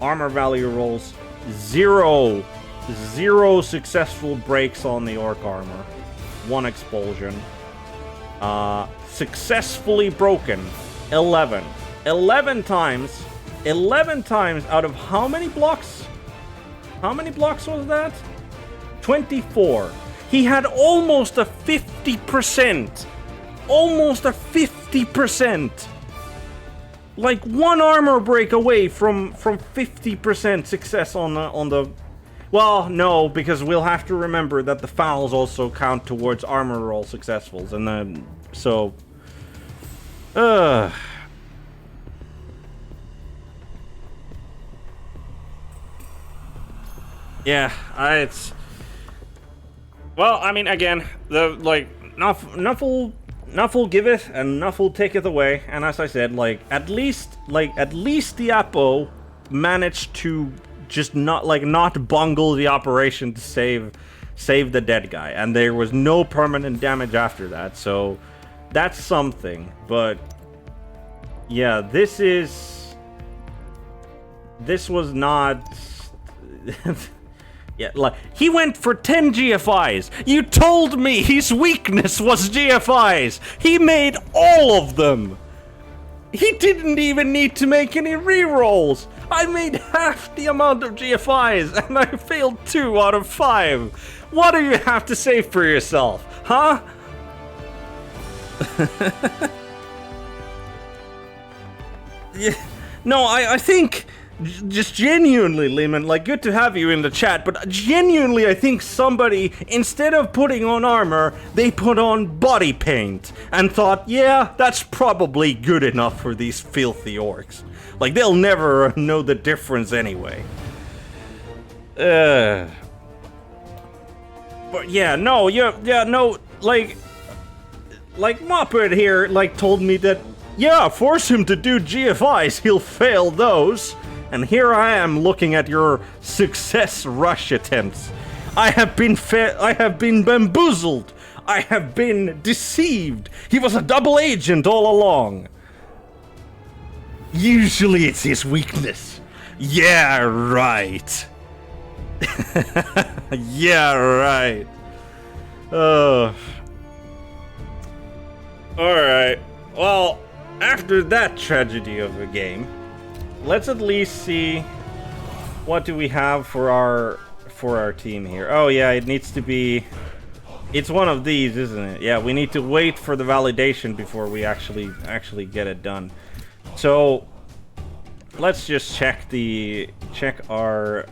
Armor value rolls 0 successful breaks on the orc armor, 1 expulsion. Successfully broken 11 times. 11 times out of how many blocks? How many blocks was that? 24. He had almost a 50%. Almost a 50%. Like 1 armor break away from 50% success on the... Well, no, because we'll have to remember that the fouls also count towards armor roll successfuls. And then, so... Yeah, it's... Well, I mean, again, the, like, Nuffle giveth and Nuffle taketh away, and as I said, at least the Apo managed to just not bungle the operation to save the dead guy, and there was no permanent damage after that, so that's something, but yeah, this was not... Yeah, like, he went for 10 GFIs. You told me his weakness was GFIs. He made all of them. He didn't even need to make any rerolls. I made half the amount of GFIs and I failed 2 out of 5. What do you have to say for yourself, huh? Yeah, no, I think... Just genuinely, Lehman, like, good to have you in the chat, but genuinely, I think somebody, instead of putting on armor, they put on body paint, and thought, yeah, that's probably good enough for these filthy orcs. Like, they'll never know the difference anyway. But yeah, no, no, like, Muppet here, like, told me that, yeah, force him to do GFIs, he'll fail those. And here I am looking at your success rush attempts. I have been bamboozled. I have been deceived. He was a double agent all along. Usually it's his weakness. Yeah, right. Yeah, right. Alright. Well, after that tragedy of a game, let's at least see what do we have for our team here. Oh yeah, it needs to be... It's one of these, isn't it? Yeah, we need to wait for the validation before we actually get it done. So let's just check our.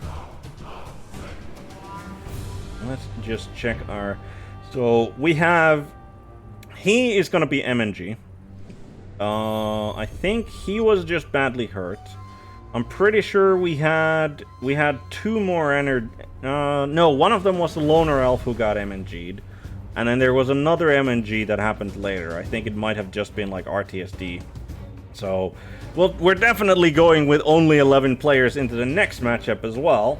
Let's just check our. So we have. He is gonna be MNG. I think he was just badly hurt. I'm pretty sure we had two more no, one of them was the loner elf who got MNG'd. And then there was another MNG that happened later. I think it might have just been like RTSD. So, well, we're definitely going with only 11 players into the next matchup as well,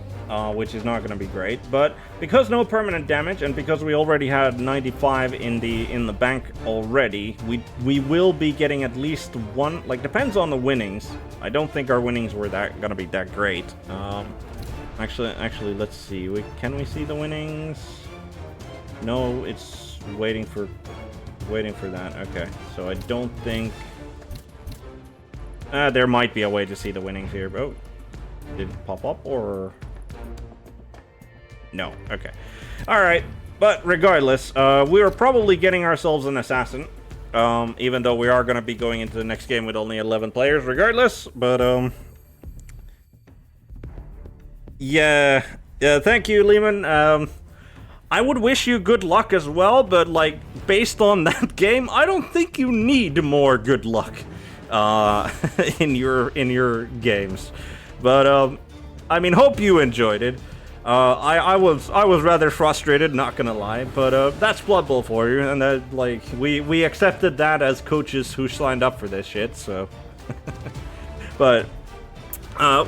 which is not going to be great. But because no permanent damage, and because we already had 95 in the bank already, we will be getting at least one. Like, depends on the winnings. I don't think our winnings were going to be that great. Actually, let's see. Can we see the winnings? No, it's waiting for that. Okay, so I don't think there might be a way to see the winnings here. Oh, did it pop up or no? Okay, all right. But regardless, we are probably getting ourselves an assassin, even though we are going to be going into the next game with only 11 players. Regardless, but yeah. Thank you, Lehman. I would wish you good luck as well, but like based on that game, I don't think you need more good luck in your games. But I mean, hope you enjoyed it. I was rather frustrated, not gonna lie, but that's Blood Bowl for you, and that like we accepted that as coaches who signed up for this shit. So, but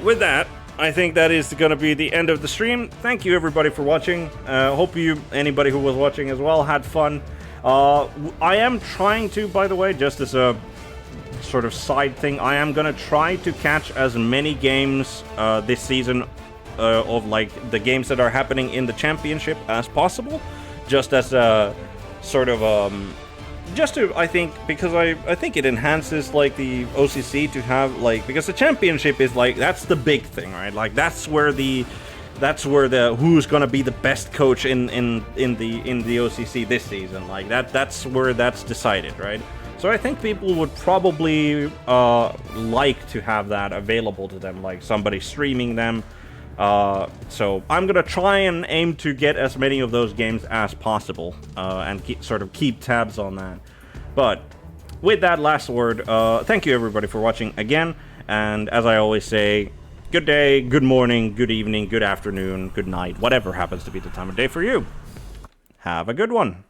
with that, I think that is going to be the end of the stream. Thank you everybody for watching. Hope anybody who was watching as well, had fun. I am trying to, by the way, just as a sort of side thing, I am going to try to catch as many games this season of like the games that are happening in the championship as possible, just as a sort of just to, I think, because I think it enhances like the OCC to have like, because the championship is like, that's the big thing, right? Like that's where the who's gonna be the best coach in the OCC this season, like that's where that's decided, right? So I think people would probably like to have that available to them, like somebody streaming them. So I'm gonna try and aim to get as many of those games as possible, and keep tabs on that. But with that last word, thank you everybody for watching again, and as I always say, good day, good morning, good evening, good afternoon, good night, whatever happens to be the time of day for you. Have a good one.